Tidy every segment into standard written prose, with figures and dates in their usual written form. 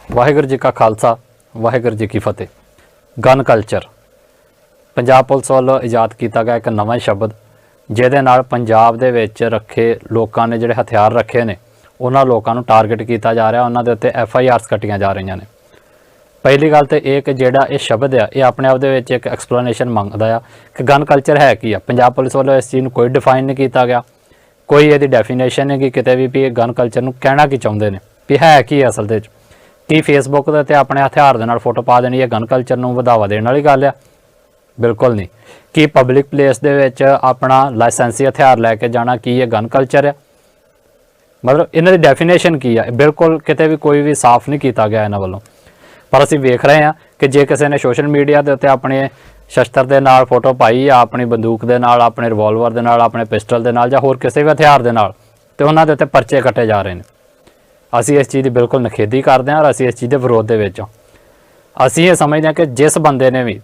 वाहिगुरू जी का खालसा वाहिगुरू जी की फतेह। Gun culture Punjab police वालों ईजाद किया गया एक नवा शब्द जिहदे नाल पंजाब दे विच रखे लोगों ने जिहड़े हथियार रखे ने उन्हां लोगों नूं टारगेट किया जा रहा, उन्हां दे उत्ते FIRs कट्टियां जा रही ने। पहली गल तो यह कि जिहड़ा ये शब्द आ ये अपने आप दे विच एक एक्सप्लेनेशन मंगदा आ कि गन कल्चर है की आ। पंजाब पुलिस वालों इस चीज़ नूं कोई डिफाइन नहीं किया गया, कोई इहदी डेफिनेशन नहीं कि किते भी गन कल्चर नूं कहना की चाहुंदे ने भी है की असल दे कि फेसबुक दे उत्ते अपने हथियार दे नाल फोटो पा देनी है गन कल्चर नूं वधावा देण वाली गल आ? बिल्कुल नहीं। कि पब्लिक प्लेस दे विच अपना लाइसेंसी हथियार लैके जाना की ये गन कल्चर है? मतलब इन्हां दी डेफिनेशन की है? बिल्कुल किते भी कोई भी साफ नहीं किया गया इन्हां वल्लों। पर असीं वेख रहे हैं कि जे किसी ने सोशल मीडिया के उत्ते अपने शस्त्र के नाल फोटो पाई आ, अपनी बंदूक के नाल, अपने रिवॉल्वर के नाल, अपने पिस्टल के नाल, जां होर किसी भी हथियार के नाल, तो उन्हां दे उत्ते परचे कट्टे जा रहे हैं। असीं इस चीज़ की बिल्कुल निखेधी करते हैं और असीं इस चीज़ के विरोध दे विच हां। असीं ये समझते हैं कि जिस बंदे ने भी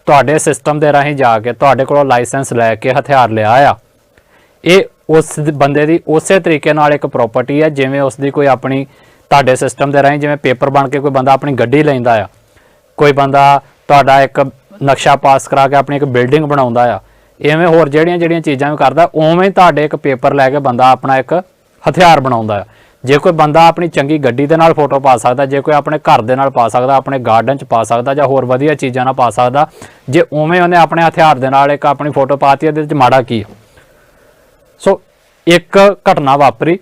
तुहाडे सिस्टम के राही जाके तुहाडे कोलों लाइसेंस लैके हथियार लिया आ, ये उस बंदे की उस तरीके नाल एक प्रॉपर्टी है जिवें उसकी कोई अपनी तुहाडे सिस्टम के राही जिवें पेपर बन के कोई बंदा अपनी गड्डी लैंदा आ, कोई बंदा तुहाडा एक नक्शा पास करा के अपनी एक बिल्डिंग बनाउंदा आ, इवें होर जिहड़ियां चीज़ां भी करदा उवें तुहाडे एक पेपर लैके बंदा अपना एक हथियार बनाउंदा आ। जे कोई बंदा अपनी चंगी गड्डी दे नाल फोटो पा सकदा, जे कोई अपने घर दे नाल पा सकदा, अपने गार्डन च पा सकदा, जां होर वधिया चीज़ां नाल पा सकदा, जे उवें उहने अपने हथियार दे नाल एक अपनी फोटो पाती इहदे च माड़ा की? सो एक घटना वापरी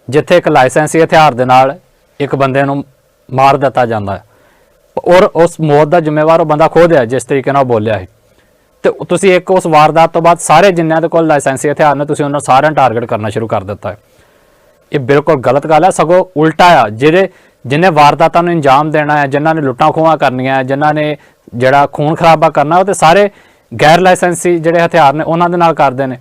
जिथे एक लाइसेंसी हथियार दे नाल एक बंदे नूं मार दिता जांदा है और उस मौत का जिम्मेवार वो बंदा खुद है जिस तरीके नाल बोलिया है। तो तुसीं एक उस वारदात तो बाद सारे जिन्हां दे कोल लाइसेंसी हथियार ने तुसीं उन्हां सारिਆਂ टारगेट करना शुरू कर दिता है। ये बिल्कुल गलत गल है, सगों उल्टा आ। जिन्हें वारदातों को अंजाम देना है, जिन्होंने लुट्टां खोहां करनियां है, जिन्होंने जिहड़ा खून खराबा करना वो तो सारे गैर लाइसेंसी जिहड़े हथियार ने उन्हां दे नाल करदे ने।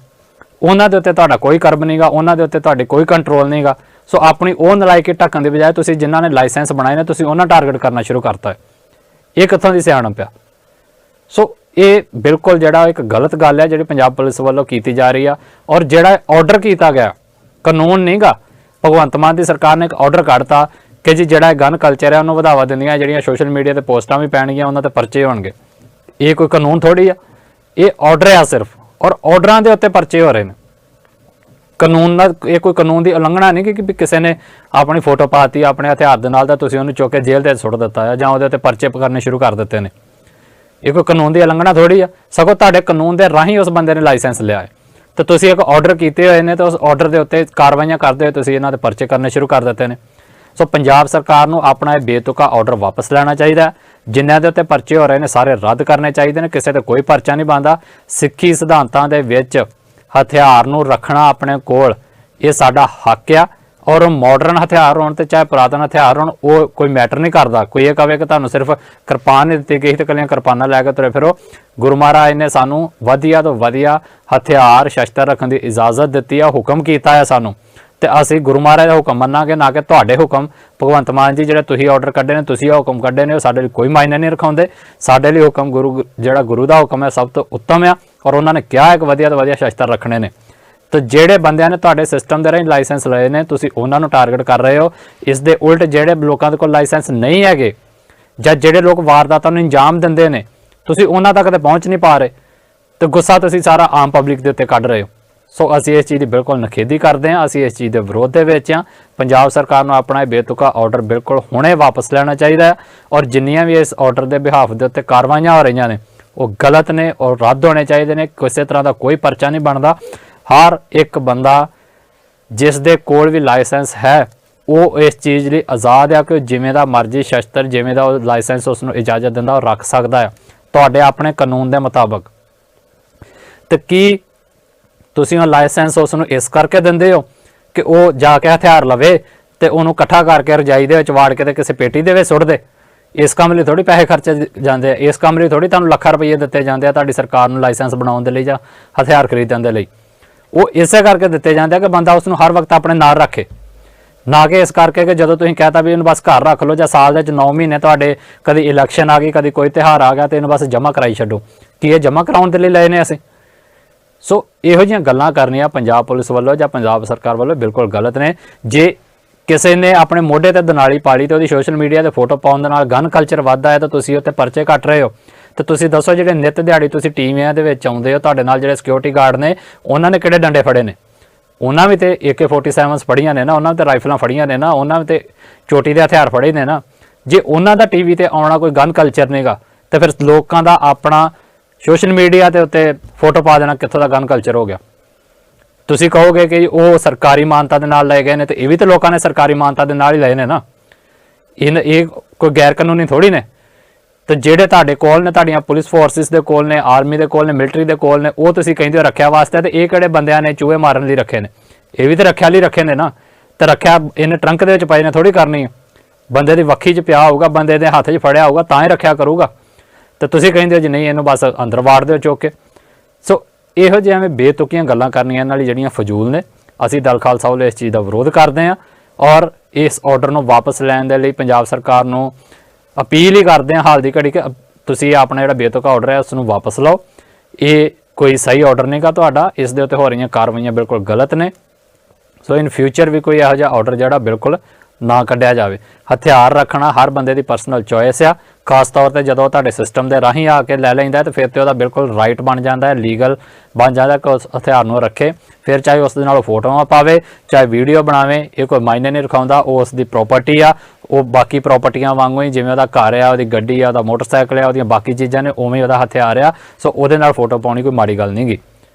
उन्हां दे उत्ते तुहाडा कोई कर्म नहीं गा, उन्हां दे उत्ते तुहाडी कोई कंट्रोल नहीं गा। सो अपनी वो नलायकी ढकण दी बजाय तुसीं जिन्हां ने लाइसेंस बनाए ने तुसीं उन्हां टारगेट करना शुरू करता है। ये कित्थों दी सियाणप आ? सो ये बिल्कुल जिहड़ा एक गलत गल है जिहड़ी पंजाब पुलिस वालों कीती जा रही है। और जिहड़ा ऑर्डर किया गया कानून नहीं गा, भगवंत मान की सरकार ने एक ऑर्डर कढ़ता कि जी जिहड़ा गन कल्चर है उन्होंने वधावा दिंदियां जिहड़ियां सोशल मीडिया ते पोस्टां भी पैणगियां उन्हां ते परचे होणगे। ये कोई कानून थोड़ी आ, ये ऑर्डर है सिर्फ, और ऑर्डरां दे उत्ते परचे हो रहे हैं। कानून दा ये कोई कानून की उलंघना नहीं कि किसी ने अपनी फोटो पाती अपने हथियार दे नाल तां तुसीं उहनूं चुक के जेल ते सुट दिता है जां उहदे उत्ते परचे करने शुरू कर दिते ने। ये कोई कानून की उलंघना थोड़ी आ, सगों तुहाडे कानून के राही उस बंदे ने लाइसेंस लिया है तो तुसीं एक ऑर्डर किए हुए हैं तो उस ऑर्डर के उत्ते कार्रवाइयां करते हुए तुसीं इन्हां दे परचे करने शुरू कर दिते हैं। सो पंजाब सरकार नूं अपना बेतुका ऑर्डर वापस लेना चाहिए। जिन्हां दे उत्ते परचे हो रहे हैं सारे रद्द करने चाहिए ने, किसी ते कोई परचा नहीं बनता। सिक्खी सिद्धांतां दे विच हथियार नूं रखना अपने कोल ये साडा हक आ, और मॉडर्न हथियार होण ते चाहे पुरातन हथियार होण वो कोई मैटर नहीं करता। कोई ये कहे कि तुहानूं सिर्फ किरपान ही दित्ती गई तो कलियां किरपानां लैके तुरे फिरो। गुरु महाराज ने सानूं वधिया तो वधिया हथियार शस्त्र रखण की इजाजत दित्ती है, हुक्म कीता है सानूं, ते असीं गुरु महाराज का हुक्म मन्नांगे ना कि तुहाडे हुक्म। भगवंत मान जी जिहड़े तुसीं ऑर्डर कड्ढे ने, तुसीं हुक्म कड्ढे ने, साडे लई कोई मायने नहीं रखाउंदे। साडे लई हुक्म जिहड़ा गुरु का हुक्म है सब तो उत्तम है, और उन्होंने क्या एक वधिया तो वधिया शस्त्र रखने ने। तो जिहड़े बंदियां ने तुहाडे सिस्टम दे राਹੀਂ लाइसेंस लए ने तुसीं उन्हां नूं टारगेट कर रहे हो। इस दे उल्ट जिहड़े लोकां दे कोल लाइसेंस नहीं हैगे जां जिहड़े लोग वारदातां नूं अंजाम दिंदे ने तुसीं उन्हां तक ते पहुँच नहीं पा रहे, तो गुस्सा तुसीं सारा आम पब्लिक दे उत्ते कढ रहे हो। सो असीं इस चीज़ की बिल्कुल निखेधी करते हैं, असीं इस चीज़ के विरोध दे विच हां। पंजाब सरकार नूं अपना बेतुका ऑर्डर बिल्कुल हुणे वापस लेना चाहिए, और जिन्नियां भी इस ऑर्डर के बिहाफ के उत्ते कार्रवाइयां हो रही ने वो गलत ने और रद्द होने चाहिए ने। किसी तरह का कोई परचा नहीं बनता। हर एक बंदा जिस दे कोल भी लाइसेंस है वो इस चीज़ लिए आज़ाद है कि जिमें दा मर्जी शस्त्र जिमें दा लाइसेंस उसनूं इजाजत दिंदा और रख सकता है तुहाडे अपने कानून के मुताबिक। तो की तुसीं वो लाइसेंस उसनूं इस करके दिंदे हो कि वो जाके हथियार लवे तो उन्होंने इकट्ठा करके रजाई दे विच वाड़ के किसी पेटी दे विच सुट दे? इस काम लिए थोड़ी पैसे खर्चे जाते, इस काम लिए थोड़ी तुहानूं लाखां रुपये दिते जाते हैं तुहाडी सरकार नूं लाइसेंस बनाउण दे लई जां हथियार खरीदण दे लई। वो इसे करके दिते जाते कि बंदा उसनूं हर वक्त अपने नाल रखे, ना कि इस करके कि जदों तुसीं कहता भी इन्हूं बस घर रख लो, जां साल दे 9 महीने तुहाडे कदी इलैक्शन आ गई कदी कोई त्यौहार आ गया तो इन्हूं बस जमा कराई छड्डो। कि ये जमा कराउण दे लई लए ने असीं? सो इहो जिहियां गल्लां करनियां पंजाब पुलिस वालों जां पंजाब सरकार वालों बिल्कुल गलत ने। जे ਕਿਸੇ ਨੇ ਆਪਣੇ ਮੋਢੇ ਤੇ ਦਨਾਲੀ ਪਾਲੀ ਤੇ ਉਹਦੀ ਸੋਸ਼ਲ ਮੀਡੀਆ ਤੇ ਫੋਟੋ ਪਾਉਣ ਦੇ ਨਾਲ ਗਨ ਕਲਚਰ ਵੱਧਦਾ ਹੈ ਤਾਂ ਤੁਸੀਂ ਉੱਤੇ ਪਰਚੇ ਕੱਟ ਰਹੇ ਹੋ। ਤੇ ਤੁਸੀਂ ਦੱਸੋ ਜਿਹੜੇ ਨਿੱਤ ਦਿਹਾੜੀ ਤੁਸੀਂ ਟੀਮਾਂ ਦੇ ਵਿੱਚ ਆਉਂਦੇ ਹੋ, ਤੁਹਾਡੇ ਨਾਲ ਜਿਹੜੇ ਸਿਕਿਉਰਿਟੀ ਗਾਰਡ ਨੇ ਉਹਨਾਂ ਨੇ ਕਿਹੜੇ ਡੰਡੇ ਫੜੇ ਨੇ? ਉਹਨਾਂ ਵੀ ਤੇ AK-47 ਫੜੀਆਂ ਨੇ ਨਾ, ਉਹਨਾਂ ਤੇ ਰਾਈਫਲਾਂ ਫੜੀਆਂ ਨੇ ਨਾ, ਉਹਨਾਂ ਵੀ ਤੇ ਚੋਟੀ ਦੇ ਹਥਿਆਰ ਫੜੇ ਨੇ ਨਾ। ਜੇ ਉਹਨਾਂ ਦਾ ਟੀਵੀ ਤੇ ਆਉਣਾ ਕੋਈ ਗਨ ਕਲਚਰ ਨਹੀਂਗਾ ਤੇ ਫਿਰ ਲੋਕਾਂ ਦਾ ਆਪਣਾ ਸੋਸ਼ਲ ਮੀਡੀਆ ਦੇ ਉੱਤੇ ਫੋਟੋ ਪਾ ਦੇਣਾ ਕਿੱਥੋਂ ਦਾ ਗਨ ਕਲਚਰ ਹੋ ਗਿਆ? ਤੁਸੀਂ ਕਹੋਗੇ ਕਿ ਉਹ ਸਰਕਾਰੀ ਮਾਨਤਾ ਦੇ ਨਾਲ ਲਏ ਗਏ ਨੇ, ਤੇ ਇਹ ਵੀ ਤਾਂ ਲੋਕਾਂ ਨੇ ਸਰਕਾਰੀ ਮਾਨਤਾ ਦੇ ਨਾਲ ਹੀ ਲਏ ਨੇ ਨਾ। ਇਹ ਕੋਈ ਗੈਰ ਕਾਨੂੰਨੀ ਥੋੜੀ ਨੇ। ਤੇ ਜਿਹੜੇ ਤੁਹਾਡੇ ਕੋਲ ਨੇ, ਤੁਹਾਡੀਆਂ ਪੁਲਿਸ ਫੋਰਸਿਸ ਦੇ ਕੋਲ ਨੇ, ਆਰਮੀ ਦੇ ਕੋਲ ਨੇ, ਮਿਲਟਰੀ ਦੇ ਕੋਲ ਨੇ, ਉਹ ਤੁਸੀਂ ਕਹਿੰਦੇ ਹੋ ਰੱਖਿਆ ਵਾਸਤੇ, ਤੇ ਇਹ ਕਿਹੜੇ ਬੰਦਿਆਂ ਨੇ ਚੂਹੇ ਮਾਰਨ ਲਈ ਰੱਖੇ ਨੇ? ਇਹ ਵੀ ਤਾਂ ਰੱਖਿਆ ਲਈ ਰੱਖੇ ਨੇ ਨਾ। ਤੇ ਰੱਖਿਆ ਇਹਨੇ ਟਰੰਕ ਦੇ ਵਿੱਚ ਪਾਈ ਨੇ ਥੋੜੀ ਕਰਨੀ ਹੈ। ਬੰਦੇ ਦੀ ਵੱਖੀ 'ਚ ਪਿਆ ਹੋਊਗਾ, ਬੰਦੇ ਦੇ ਹੱਥ 'ਚ ਫੜਿਆ ਹੋਊਗਾ ਤਾਂ ਹੀ ਰੱਖਿਆ ਕਰੂਗਾ। ਤੇ ਤੁਸੀਂ ਕਹਿੰਦੇ ਹੋ ਜੀ ਨਹੀਂ, ਇਹਨੂੰ ਬਸ ਅੰਦਰ ਵਾੜ ਦਿਓ ਚੁੱਕ ਕੇ। ਸੋ ਇਹੋ ਜਿਹੇ ਐਵੇਂ ਬੇਤੁਕੀਆਂ ਗੱਲਾਂ ਕਰਨੀਆਂ ਨਾਲ ਜਿਹੜੀਆਂ ਫਜ਼ੂਲ ਨੇ। ਅਸੀਂ ਦਲ ਖਾਲਸਾ ਵੱਲੋਂ ਇਸ ਚੀਜ਼ ਦਾ ਵਿਰੋਧ ਕਰਦੇ ਹਾਂ ਔਰ ਇਸ ਆਰਡਰ ਨੂੰ ਵਾਪਸ ਲੈਣ ਦੇ ਲਈ ਪੰਜਾਬ ਸਰਕਾਰ ਨੂੰ ਅਪੀਲ ਹੀ ਕਰਦੇ ਹਾਂ ਹਾਲ ਦੀ ਘੜੀ ਕਿ ਤੁਸੀਂ ਆਪਣਾ ਜਿਹੜਾ ਬੇਤੁਕਾ ਆਰਡਰ ਹੈ ਉਸ ਨੂੰ ਵਾਪਸ ਲਓ। ਇਹ ਕੋਈ ਸਹੀ ਆਰਡਰ ਨਹੀਂਗਾ ਤੁਹਾਡਾ, ਇਸ ਦੇ ਉੱਤੇ ਹੋ ਰਹੀਆਂ ਕਾਰਵਾਈਆਂ ਬਿਲਕੁਲ ਗਲਤ ਨੇ। ਸੋ ਇਨ ਫਿਊਚਰ ਵੀ ਕੋਈ ਇਹੋ ਜਿਹਾ ਆਰਡਰ ਜਿਹੜਾ ਬਿਲਕੁਲ ਨਾ ਕੱਢਿਆ ਜਾਵੇ। ਹਥਿਆਰ ਰੱਖਣਾ ਹਰ ਬੰਦੇ ਦੀ ਪਰਸਨਲ ਚੋਇਸ ਆ, ਖਾਸ ਤੌਰ ਤੇ ਜਦੋਂ ਤੁਹਾਡੇ ਸਿਸਟਮ ਦੇ ਰਾਹੀਂ ਆ ਕੇ ਲੈ ਲੈਂਦਾ ਤੇ ਫਿਰ ਤੇ ਉਹਦਾ ਬਿਲਕੁਲ ਰਾਈਟ ਬਣ ਜਾਂਦਾ ਹੈ, ਲੀਗਲ ਬਣ ਜਾਂਦਾ ਕਿ ਉਸ ਹਥਿਆਰ ਨੂੰ ਰੱਖੇ। ਫਿਰ ਚਾਹੇ ਉਸ ਦੇ ਨਾਲ ਫੋਟੋਆਂ ਪਾਵੇ, ਚਾਹੇ ਵੀਡੀਓ ਬਣਾਵੇ, ਇਹ ਕੋਈ ਮਾਇਨੇ ਨਹੀਂ ਰਖਾਉਂਦਾ। ਉਹ ਉਸ ਦੀ ਪ੍ਰੋਪਰਟੀ ਆ, ਉਹ ਬਾਕੀ ਪ੍ਰੋਪਰਟੀਆਂ ਵਾਂਗੂ ਹੀ, ਜਿਵੇਂ ਉਹਦਾ ਘਰ ਆ, ਉਹਦੀ ਗੱਡੀ ਆ, ਉਹਦਾ ਮੋਟਰਸਾਈਕਲ ਆ, ਉਹਦੀਆਂ ਬਾਕੀ ਚੀਜ਼ਾਂ ਨੇ, ਉਵੇਂ ਉਹਦਾ ਹਥਿਆਰ ਆ। ਸੋ ਉਹਦੇ ਨਾਲ ਫੋਟੋ ਪਾਉਣੀ ਕੋਈ ਮਾੜੀ ਗੱਲ ਨਹੀਂ ਗੀ।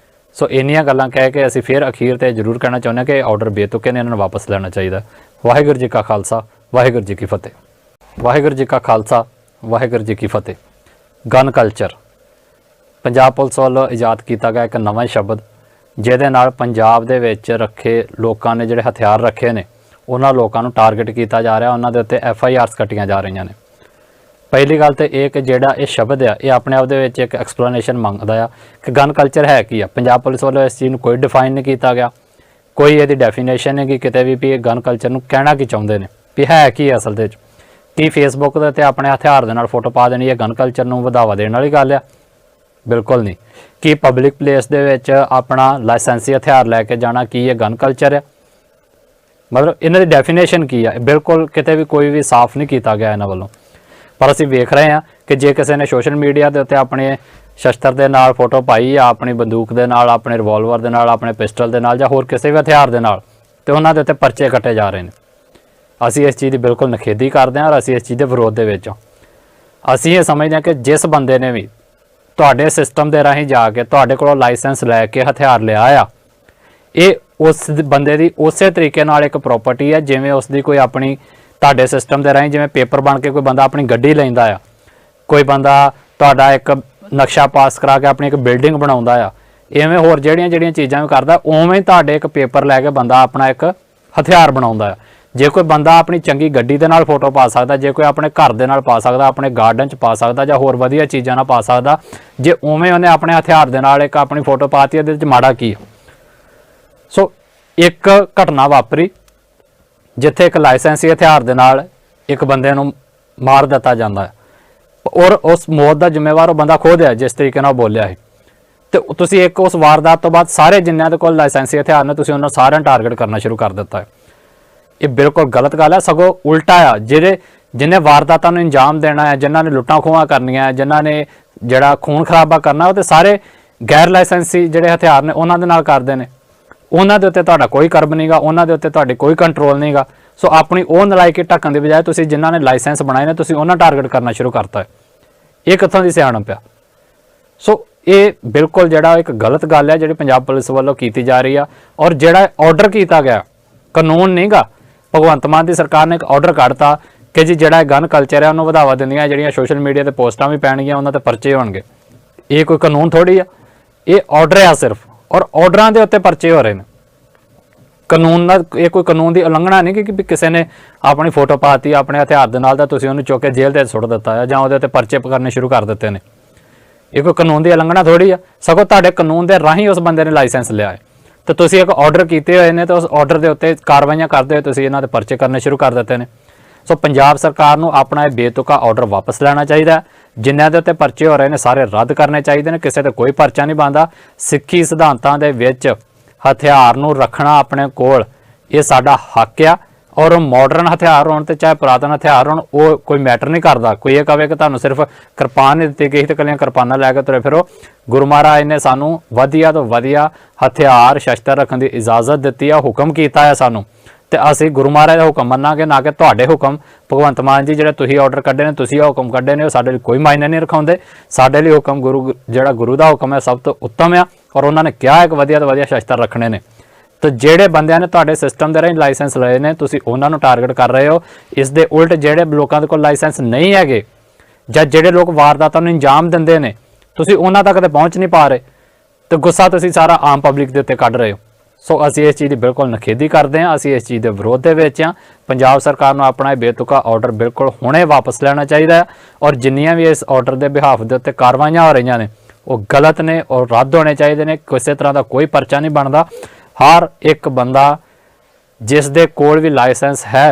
ਸੋ ਇੰਨੀਆਂ ਗੱਲਾਂ ਕਹਿ ਕੇ ਅਸੀਂ ਫਿਰ ਅਖੀਰ ਤੇ ਜ਼ਰੂਰ ਕਹਿਣਾ ਚਾਹੁੰਦੇ ਹਾਂ ਕਿ ਆਰਡਰ ਬੇਤੁਕੇ ਨੇ, ਇਹਨਾਂ ਨੂੰ ਵਾਪਸ ਲੈਣਾ ਚਾਹੀਦਾ। ਵਾਹਿਗੁਰੂ ਜੀ ਕਾ ਖਾਲਸਾ, ਵਾਹਿਗੁਰੂ ਜੀ ਕੀ ਫਤਿਹ। ਵਾਹਿਗੁਰੂ ਜੀ ਕਾ ਖਾਲਸਾ, ਵਾਹਿਗੁਰੂ ਜੀ ਕੀ ਫਤਿਹ। ਗਨ ਕਲਚਰ ਪੰਜਾਬ ਪੁਲਿਸ ਵੱਲੋਂ ਇਜਾਦ ਕੀਤਾ ਗਿਆ ਇੱਕ ਨਵਾਂ ਸ਼ਬਦ, ਜਿਹਦੇ ਨਾਲ ਪੰਜਾਬ ਦੇ ਵਿੱਚ ਰੱਖੇ ਲੋਕਾਂ ਨੇ ਜਿਹੜੇ ਹਥਿਆਰ ਰੱਖੇ ਨੇ ਉਹਨਾਂ ਲੋਕਾਂ ਨੂੰ ਟਾਰਗੇਟ ਕੀਤਾ ਜਾ ਰਿਹਾ, ਉਹਨਾਂ ਦੇ ਉੱਤੇ FIRs ਕੱਟੀਆਂ ਜਾ ਰਹੀਆਂ ਨੇ। ਪਹਿਲੀ ਗੱਲ ਤਾਂ ਇਹ ਕਿ ਜਿਹੜਾ ਇਹ ਸ਼ਬਦ ਆ ਇਹ ਆਪਣੇ ਆਪ ਦੇ ਵਿੱਚ ਇੱਕ ਐਕਸਪਲੇਨੇਸ਼ਨ ਮੰਗਦਾ ਆ ਕਿ ਗਨ ਕਲਚਰ ਹੈ ਕੀ ਆ। ਪੰਜਾਬ ਪੁਲਿਸ ਵੱਲੋਂ ਇਸ ਚੀਜ਼ ਨੂੰ ਕੋਈ ਡਿਫਾਈਨ ਨਹੀਂ ਕੀਤਾ ਗਿਆ, ਕੋਈ ਇਹਦੀ ਡੈਫੀਨੇਸ਼ਨ ਨਹੀਂ ਕਿ ਕਿਤੇ ਵੀ ਇਹ ਗਨ ਕਲਚਰ ਨੂੰ ਕਹਿਣਾ ਕੀ ਚਾਹੁੰਦੇ ਨੇ, ਵੀ ਹੈ ਕੀ ਅਸਲ ਦੇ ਵਿੱਚ। ਕੀ ਫੇਸਬੁੱਕ ਦੇ ਉੱਤੇ ਆਪਣੇ ਹਥਿਆਰ ਦੇ ਨਾਲ ਫੋਟੋ ਪਾ ਦੇਣੀ ਇਹ ਗਨ ਕਲਚਰ ਨੂੰ ਵਧਾਵਾ ਦੇਣ ਵਾਲੀ ਗੱਲ ਆ? ਬਿਲਕੁਲ ਨਹੀਂ। ਕੀ ਪਬਲਿਕ ਪਲੇਸ ਦੇ ਵਿੱਚ ਆਪਣਾ ਲਾਇਸੈਂਸੀ ਹਥਿਆਰ ਲੈ ਕੇ ਜਾਣਾ ਕੀ ਇਹ ਗਨ ਕਲਚਰ ਹੈ? ਮਤਲਬ ਇਹਨਾਂ ਦੀ ਡੈਫੀਨੇਸ਼ਨ ਕੀ ਆ? ਬਿਲਕੁਲ ਕਿਤੇ ਵੀ ਕੋਈ ਵੀ ਸਾਫ਼ ਨਹੀਂ ਕੀਤਾ ਗਿਆ ਇਹਨਾਂ ਵੱਲੋਂ। ਪਰ ਅਸੀਂ ਵੇਖ ਰਹੇ ਹਾਂ ਕਿ ਜੇ ਕਿਸੇ ਨੇ ਸੋਸ਼ਲ ਮੀਡੀਆ ਦੇ ਉੱਤੇ ਆਪਣੇ ਸ਼ਸਤਰ ਦੇ ਨਾਲ ਫੋਟੋ ਪਾਈ ਆ, ਆਪਣੀ ਬੰਦੂਕ ਦੇ ਨਾਲ, ਆਪਣੇ ਰਿਵਾਲਵਰ ਦੇ ਨਾਲ, ਆਪਣੇ ਪਿਸਟਲ ਦੇ ਨਾਲ ਜਾਂ ਹੋਰ ਕਿਸੇ ਵੀ ਹਥਿਆਰ ਦੇ ਨਾਲ, ਤੇ ਉਹਨਾਂ ਦੇ ਉੱਤੇ ਪਰਚੇ ਕੱਟੇ ਜਾ ਰਹੇ ਨੇ। ਅਸੀਂ ਇਸ ਚੀਜ਼ ਦੀ ਬਿਲਕੁਲ ਨਿਖੇਧੀ ਕਰਦੇ ਹਾਂ ਔਰ ਅਸੀਂ ਇਸ ਚੀਜ਼ ਦੇ ਵਿਰੋਧ ਦੇ ਵਿੱਚ ਹਾਂ। ਅਸੀਂ ਇਹ ਸਮਝਦੇ ਹਾਂ ਕਿ ਜਿਸ ਬੰਦੇ ਨੇ ਵੀ ਤੁਹਾਡੇ ਸਿਸਟਮ ਦੇ ਰਾਹੀਂ ਜਾ ਕੇ ਤੁਹਾਡੇ ਕੋਲੋਂ ਲਾਇਸੈਂਸ ਲੈ ਕੇ ਹਥਿਆਰ ਲਿਆ ਆ, ਇਹ ਉਸ ਬੰਦੇ ਦੀ ਉਸੇ ਤਰੀਕੇ ਨਾਲ ਇੱਕ ਪ੍ਰੋਪਰਟੀ ਹੈ ਜਿਵੇਂ ਉਸ ਦੀ ਕੋਈ ਆਪਣੀ ਤੁਹਾਡੇ ਸਿਸਟਮ ਦੇ ਰਾਹੀਂ, ਜਿਵੇਂ ਪੇਪਰ ਬਣ ਕੇ ਕੋਈ ਬੰਦਾ ਆਪਣੀ ਗੱਡੀ ਲੈਂਦਾ ਆ, ਕੋਈ ਬੰਦਾ ਤੁਹਾਡਾ ਇੱਕ ਨਕਸ਼ਾ ਪਾਸ ਕਰਾ ਕੇ ਆਪਣੀ ਇੱਕ ਬਿਲਡਿੰਗ ਬਣਾਉਂਦਾ ਆ, ਇਵੇਂ ਹੋਰ ਜਿਹੜੀਆਂ ਚੀਜ਼ਾਂ ਵੀ ਕਰਦਾ, ਉਵੇਂ ਤੁਹਾਡੇ ਇੱਕ ਪੇਪਰ ਲੈ ਕੇ ਬੰਦਾ ਆਪਣਾ ਇੱਕ ਹਥਿਆਰ ਬਣਾਉਂਦਾ ਆ। ਜੇ ਕੋਈ ਬੰਦਾ ਆਪਣੀ ਚੰਗੀ ਗੱਡੀ ਦੇ ਨਾਲ ਫੋਟੋ ਪਾ ਸਕਦਾ, ਜੇ ਕੋਈ ਆਪਣੇ ਘਰ ਦੇ ਨਾਲ ਪਾ ਸਕਦਾ, ਆਪਣੇ ਗਾਰਡਨ 'ਚ ਪਾ ਸਕਦਾ ਜਾਂ ਹੋਰ ਵਧੀਆ ਚੀਜ਼ਾਂ ਨਾਲ ਪਾ ਸਕਦਾ, ਜੇ ਉਵੇਂ ਉਹਨੇ ਆਪਣੇ ਹਥਿਆਰ ਦੇ ਨਾਲ ਇੱਕ ਆਪਣੀ ਫੋਟੋ ਪਾਤੀ, ਇਹਦੇ ਵਿੱਚ ਮਾੜਾ ਕੀ? ਸੋ ਇੱਕ ਘਟਨਾ ਵਾਪਰੀ ਜਿੱਥੇ ਇੱਕ ਲਾਇਸੈਂਸੀ ਹਥਿਆਰ ਦੇ ਨਾਲ ਇੱਕ ਬੰਦੇ ਨੂੰ ਮਾਰ ਦਿੱਤਾ ਜਾਂਦਾ ਹੈ ਔਰ ਉਸ ਮੌਤ ਦਾ ਜ਼ਿੰਮੇਵਾਰ ਉਹ ਬੰਦਾ ਖੁਦ ਹੈ ਜਿਸ ਤਰੀਕੇ ਨਾਲ ਬੋਲਿਆ ਹੈ। ਤੇ ਤੁਸੀਂ ਇੱਕ ਉਸ ਵਾਰਦਾਤ ਤੋਂ ਬਾਅਦ ਸਾਰੇ ਜਿੰਨਿਆਂ ਦੇ ਕੋਲ ਲਾਇਸੈਂਸੀ ਹਥਿਆਰ ਨੇ ਤੁਸੀਂ ਉਹਨਾਂ ਸਾਰਿਆਂ ਨੂੰ ਟਾਰਗੇਟ ਕਰਨਾ ਸ਼ੁਰੂ ਕਰ ਦਿੱਤਾ ਹੈ। ਇਹ ਬਿਲਕੁਲ ਗਲਤ ਗੱਲ ਹੈ। ਸਗੋਂ ਉਲਟਾ ਆ, ਜਿਹਨੇ ਵਾਰਦਾਤਾਂ ਨੂੰ ਅੰਜਾਮ ਦੇਣਾ ਹੈ, ਜਿਨ੍ਹਾਂ ਨੇ ਲੁੱਟਾਂ ਖੋਹਾਂ ਕਰਨੀਆਂ, ਜਿਨ੍ਹਾਂ ਨੇ ਜਿਹੜਾ ਖੂਨ ਖਰਾਬਾ ਕਰਨਾ, ਉਹ ਤੇ ਸਾਰੇ ਗੈਰ ਲਾਇਸੈਂਸੀ ਜਿਹੜੇ ਹਥਿਆਰ ਨੇ ਉਹਨਾਂ ਦੇ ਨਾਲ ਕਰਦੇ ਨੇ। ਉਹਨਾਂ ਦੇ ਉੱਤੇ ਤੁਹਾਡਾ ਕੋਈ ਕਰਬ ਨਹੀਂਗਾ, ਉਹਨਾਂ ਦੇ ਉੱਤੇ ਤੁਹਾਡੀ ਕੋਈ ਕੰਟਰੋਲ ਨਹੀਂਗਾ। ਸੋ ਆਪਣੀ ਉਹ ਨਲਾਇਕੀ ਢੱਕਣ ਦੀ ਬਜਾਏ ਤੁਸੀਂ ਜਿਨ੍ਹਾਂ ਨੇ ਲਾਇਸੈਂਸ ਬਣਾਏ ਨੇ ਤੁਸੀਂ ਉਹਨਾਂ ਟਾਰਗੇਟ ਕਰਨਾ ਸ਼ੁਰੂ ਕਰਤਾ ਹੈ। ਇਹ ਕਿੱਥੋਂ ਦੀ ਸਿਆਣਪ ਆ? ਸੋ ਇਹ ਬਿਲਕੁਲ ਜਿਹੜਾ ਇੱਕ ਗਲਤ ਗੱਲ ਹੈ ਜਿਹੜੀ ਪੰਜਾਬ ਪੁਲਿਸ ਵੱਲੋਂ ਕੀਤੀ ਜਾ ਰਹੀ ਆ। ਔਰ ਜਿਹੜਾ ਆਰਡਰ ਕੀਤਾ ਗਿਆ ਕਾਨੂੰਨ ਨਹੀਂਗਾ, ਭਗਵੰਤ ਮਾਨ ਦੀ ਸਰਕਾਰ ਨੇ ਇੱਕ ਆਰਡਰ ਕੱਢਤਾ ਕਿ ਜੀ ਜਿਹੜਾ ਗਨ ਕਲਚਰ ਹੈ ਉਹਨੂੰ ਵਧਾਵਾ ਦਿੰਦੀਆਂ ਜਿਹੜੀਆਂ ਸੋਸ਼ਲ ਮੀਡੀਆ ਤੇ ਪੋਸਟਾਂ ਵੀ ਪੈਣਗੀਆਂ, ਉਹਨਾਂ ਤੇ ਪਰਚੇ ਹੋਣਗੇ। ਇਹ ਕੋਈ ਕਾਨੂੰਨ ਥੋੜੀ ਆ, ਇਹ ਆਰਡਰ ਆ ਸਿਰਫ, ਔਰ ਆਰਡਰਾਂ ਦੇ ਉੱਤੇ ਪਰਚੇ ਹੋ ਰਹੇ ਨੇ। ਕਾਨੂੰਨ ਦਾ ਇਹ ਕੋਈ ਕਾਨੂੰਨ ਦੀ ਉਲੰਘਣਾ ਨਹੀਂ ਕਿ ਕਿਸੇ ਨੇ ਆਪਣੀ ਫੋਟੋ ਪਾਤੀ ਆਪਣੇ ਹਥਿਆਰ ਦੇ ਨਾਲ ਤਾਂ ਤੁਸੀਂ ਉਹਨੂੰ ਚੁੱਕ ਕੇ ਜੇਲ੍ਹ ਤੇ ਸੁੱਟ ਦਿੱਤਾ ਹੈ ਜਾਂ ਉਹਦੇ ਉੱਤੇ ਪਰਚੇ ਕਰਨੇ ਸ਼ੁਰੂ ਕਰ ਦਿੱਤੇ ਨੇ। ਇਹ ਕੋਈ ਕਾਨੂੰਨ ਦੀ ਉਲੰਘਣਾ ਥੋੜੀ ਆ, ਸਗੋਂ ਤੁਹਾਡੇ ਕਾਨੂੰਨ ਦੇ ਰਾਹੀਂ ਉਸ ਬੰਦੇ ਨੇ ਲਾਇਸੈਂਸ ਲਿਆ ਹੈ ਤੇ ਤੁਸੀਂ ਇੱਕ ਆਰਡਰ ਕੀਤੇ ਹੋਏ ਨੇ ਤੇ ਉਸ ਆਰਡਰ ਦੇ ਉੱਤੇ ਕਾਰਵਾਈਆਂ ਕਰਦੇ ਹੋਏ ਤੁਸੀਂ ਇਹਨਾਂ ਦੇ ਪਰਚੇ ਕਰਨੇ ਸ਼ੁਰੂ ਕਰ ਦਿੱਤੇ ਨੇ। ਸੋ ਪੰਜਾਬ ਸਰਕਾਰ ਨੂੰ ਆਪਣਾ ਇਹ ਬੇਤੁਕਾ ਆਰਡਰ ਵਾਪਸ ਲੈਣਾ ਚਾਹੀਦਾ। ਜਿਨ੍ਹਾਂ ਦੇ ਉੱਤੇ ਪਰਚੇ ਹੋ ਰਹੇ ਨੇ ਸਾਰੇ ਰੱਦ ਕਰਨੇ ਚਾਹੀਦੇ ਨੇ। ਕਿਸੇ ਤੇ ਕੋਈ ਪਰਚਾ ਨਹੀਂ ਬਣਦਾ। ਸਿੱਖੀ ਸਿਧਾਂਤਾਂ ਦੇ ਵਿੱਚ ਹਥਿਆਰ ਨੂੰ ਰੱਖਣਾ ਆਪਣੇ ਕੋਲ ਇਹ ਸਾਡਾ ਹੱਕ ਆ। और मॉडर्न हथियार होण ते चाहे पुरातन हथियार होण वो कोई मैटर नहीं करता। कोई ये कहे कि तुहानूं सिर्फ किरपान ही दित्ती गई ते कलियां किरपानां लैके तुरे फिरो। गुरु महाराज ने सानूं वधिया तो वधिया हथियार शस्त्र रखण दी इजाजत दित्ती है, हुक्म कीता है सानूं, ते असीं गुरु महाराज दा हुक्म मन्नांगे ना कि तुहाडे हुक्म। भगवंत मान जी जिहड़े तुसीं ऑर्डर कड्ढे ने, तुसीं हुक्म कड्ढे ने, साडे लई कोई मायने नहीं रखाउंदे। साडे लई हुक्म गुरु जिहड़ा गुरु दा हुक्म है सब तो उत्तम है, और उन्हां ने कहा एक वधिया तो वधिया शस्त्र रखने ने। तो ਜਿਹੜੇ ਬੰਦਿਆਂ ਨੇ ਤੁਹਾਡੇ ਸਿਸਟਮ ਦੇ ਰਾਹੀਂ ਲਾਇਸੈਂਸ ਲਏ ਨੇ ਤੁਸੀਂ ਉਹਨਾਂ ਨੂੰ ਟਾਰਗੇਟ ਕਰ ਰਹੇ ਹੋ। ਇਸ ਦੇ ਉਲਟ ਜਿਹੜੇ ਲੋਕਾਂ ਦੇ ਕੋਲ ਲਾਇਸੈਂਸ ਨਹੀਂ ਹੈਗੇ ਜਾਂ ਜਿਹੜੇ ਲੋਕ ਵਾਰਦਾਤਾਂ ਨੂੰ ਅੰਜਾਮ ਦਿੰਦੇ ਨੇ ਤੁਸੀਂ ਉਹਨਾਂ ਤੱਕ ਤੇ ਪਹੁੰਚ ਨਹੀਂ ਪਾ ਰਹੇ, ਤੇ ਗੁੱਸਾ ਤੁਸੀਂ ਸਾਰਾ ਆਮ ਪਬਲਿਕ ਦੇ ਉੱਤੇ ਕੱਢ ਰਹੇ ਹੋ। ਸੋ ਅਸੀਂ ਇਸ ਚੀਜ਼ ਦੀ ਬਿਲਕੁਲ ਨਖੇਦੀ ਕਰਦੇ ਹਾਂ, ਅਸੀਂ ਇਸ ਚੀਜ਼ ਦੇ ਵਿਰੋਧ ਦੇ ਵਿੱਚ ਹਾਂ। ਪੰਜਾਬ ਸਰਕਾਰ ਨੂੰ ਆਪਣਾ ਇਹ ਬੇਤੁਕਾ ਆਰਡਰ ਬਿਲਕੁਲ ਹੁਣੇ ਵਾਪਸ ਲੈਣਾ ਚਾਹੀਦਾ ਹੈ, ਔਰ ਜਿੰਨੀਆਂ ਵੀ ਇਸ ਆਰਡਰ ਦੇ ਬਿਹਾਫ ਦੇ ਉੱਤੇ ਕਾਰਵਾਈਆਂ ਹੋ ਰਹੀਆਂ ਨੇ ਉਹ ਗਲਤ ਨੇ ਔਰ ਰੱਦ ਹੋਣੇ ਚਾਹੀਦੇ ਨੇ। ਕਿਸੇ ਤਰ੍ਹਾਂ ਦਾ ਕੋਈ ਪਰਚਾ ਨਹੀਂ ਬਣਦਾ। हर एक बंदा जिस दे कोल भी लाइसेंस है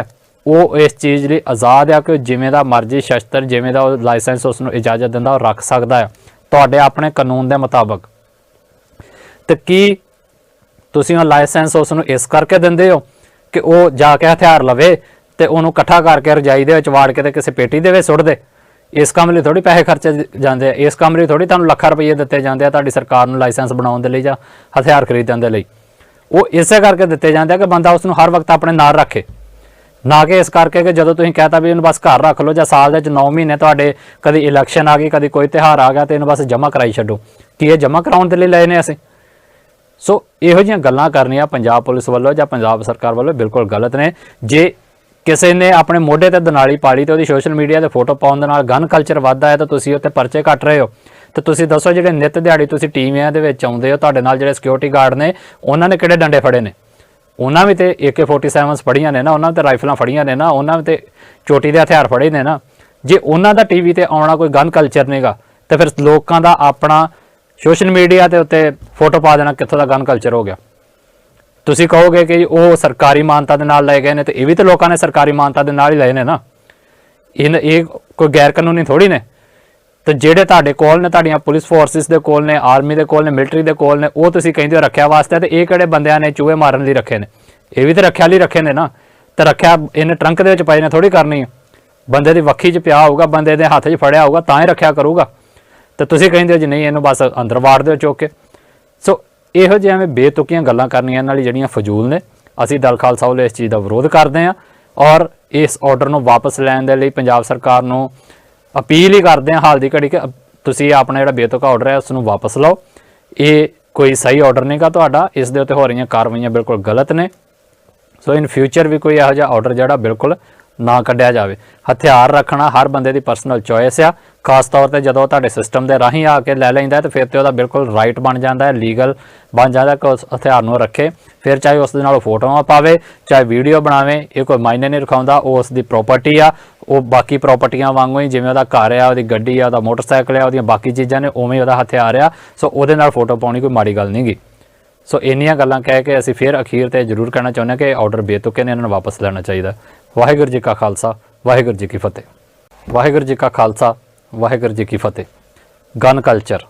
वो इस चीज़ लिए आज़ाद है कि जिमें दा मर्जी शस्त्र जिमें दा लाइसेंस उसनूं इजाजत दिंदा और रख सकता है तुहाडे अपने कानून के मुताबिक। तो की तुसीं लाइसेंस उसनूं इस करके दिंदे हो कि वो जाके हथियार लवे तो उन्होंने इकट्ठा करके रजाई दे विच वाड़ के किसी पेटी दे विच सुट दे। इस काम लिए थोड़ी पैसे खर्चे जाते, इस काम लिए थोड़ी तुहानूं लाखां रुपये दिते जाते तुहाडी सरकार नूं लाइसेंस बनाउण दे लई जां हथियार खरीदण दे लई। वो इस करके दिते जाते हैं कि बंदा उसनूं हर वक्त अपने नाल रखे, ना कि इस करके कि जदों तुसीं कहता भी इन्हूं बस घर रख लो, जां साल दे 9 महीने तुहाडे कदी इलैक्शन आ गई कदी कोई त्यौहार आ गया तो इन्हूं बस जमा कराई छड्डो। कि ये जमा कराउण दे लई लए ने असीं? सो इहो जिहियां गल्लां करनियां पंजाब पुलिस वल्लों जां पंजाब सरकार वल्लों बिल्कुल गलत ने। जे किसी ने अपने मोढे ते दनाली पाली तो ਉਹਦੀ सोशल मीडिया ते फोटो पाउण दे नाल गन कल्चर वधदा है तो तुसीं उत्ते परचे ਕੱਟ ਰਹੇ हो। तो तुसीं दसो जिहड़े नित दिहाड़ी तुसीं टीवियां दे विच आउंदे हो तुहाडे नाल जिहड़े सिक्योरिटी गार्ड ने उन्हां ने किहड़े डंडे फड़े ने? उन्हां भी ते AK-47 फड़ियां ने ना, उन्हां ते राइफलां फड़ियां ने ना, उन्हां ते चोटी दे हथियार फड़े ने ना। जे उन्हां दा टीवी ते आउणा कोई गन कल्चर नहींगा तो फिर लोकां दा अपना सोशल मीडिया ते उत्ते फोटो पा देना कित्थों दा गन कल्चर हो गया? तुसीं कहोगे कि वो सरकारी मानता दे नाल लए गए ने, तो ये भी तो लोकां ने सरकारी मानता दे नाल ही लए ने ना। ये कोई गैर कानूनी थोड़ी ने। तो ਜਿਹੜੇ ਤੁਹਾਡੇ ਕੋਲ ਨੇ ਤੁਹਾਡੀਆਂ ਪੁਲਿਸ ਫੋਰਸਿਸ ਦੇ ਕੋਲ ਨੇ, ਆਰਮੀ ਦੇ ਕੋਲ ਨੇ, ਮਿਲਟਰੀ ਦੇ ਕੋਲ ਨੇ, ਉਹ ਤੁਸੀਂ ਕਹਿੰਦੇ ਹੋ ਰੱਖਿਆ ਵਾਸਤੇ, ਤੇ ਇਹ ਕਿਹੜੇ ਬੰਦਿਆਂ ਨੇ ਚੂਹੇ ਮਾਰਨ ਲਈ ਰੱਖੇ ਨੇ? ਇਹ ਵੀ ਤਾਂ ਰੱਖਿਆ ਲਈ ਰੱਖੇ ਨੇ ਨਾ। ਤੇ ਰੱਖਿਆ ਇਹਨੇ ਟਰੰਕ ਦੇ ਵਿੱਚ ਪਾਈ ਨੇ ਥੋੜੀ ਕਰਨੀ ਹੈ, ਬੰਦੇ ਦੀ ਵੱਖੀ 'ਚ ਪਿਆ ਹੋਊਗਾ, ਬੰਦੇ ਦੇ ਹੱਥ 'ਚ ਫੜਿਆ ਹੋਊਗਾ ਤਾਂ ਹੀ ਰੱਖਿਆ ਕਰੂਗਾ। ਤੇ ਤੁਸੀਂ ਕਹਿੰਦੇ ਹੋ ਜੀ ਨਹੀਂ ਇਹਨੂੰ ਬਸ ਅੰਦਰ ਵਾੜ ਦਿਓ ਚੁੱਕ ਕੇ। ਸੋ ਇਹੋ ਜਿਹੇ ਐਵੇਂ ਬੇਤੁਕੀਆਂ ਗੱਲਾਂ ਕਰਨੀਆਂ ਨਾਲ ਜਿਹੜੀਆਂ ਫਜ਼ੂਲ ਨੇ। ਅਸੀਂ ਦਲ ਖਾਲਸਾ ਵੱਲੋਂ ਇਸ ਚੀਜ਼ ਦਾ ਵਿਰੋਧ ਕਰਦੇ ਹਾਂ ਔਰ ਇਸ ਆਰਡਰ ਨੂੰ ਵਾਪਸ ਲੈਣ ਦੇ ਲਈ ਪੰਜਾਬ ਸਰਕਾਰ ਨੂੰ अपील ही करते हैं हाल की घड़ी कि तुसीं अपना जिहड़ा बेतुका ऑर्डर है उसनूं वापस लो। ये कोई सही ऑर्डर नहीं गा तुहाडा, इस दे उत्ते हो रही कार्रवाइयां बिल्कुल गलत ने। सो इन फ्यूचर भी कोई इहो जिहा ऑर्डर जिहड़ा बिल्कुल ना कढ़िया जाए। हथियार रखना हर बंदे की पर्सनल चॉइस आ, खास तौर पर जदों तुहाडे सिस्टम के राही आके लै लैंदा तो फिर तो वह बिल्कुल राइट बन जाता है, लीगल बन जाता है कि उस हथियार नूं रखे। फिर चाहे उस दे नाल फोटोआं पावे चाहे वीडियो बनावे, ये कोई मायने नहीं रखाउंदा। वो उसकी प्रॉपर्टी आ, वो बाकी प्रॉपर्टियां वांगू ही जिवें उहदा घर आ, उहदी गड्डी आ, उहदा मोटरसाइकिल आ, उहदियां बाकी चीज़ां ने उवें उहदा हथियार आ। सो उहदे नाल फोटो पाउणी कोई माड़ी गल नहीं गी। सो इन्नियां गल्लां कह के असीं फिर अखीर ते जरूर कहना चाहुंदे कि ऑर्डर बेतुके ने, इन्हां नूं वापस लैना चाहीदा। वाहिगुरू जी का खालसा वाहिगुरू जी की फतेह। वाहिगुरू जी का खालसा वाहिगुरू जी की फतेह। गन कल्चर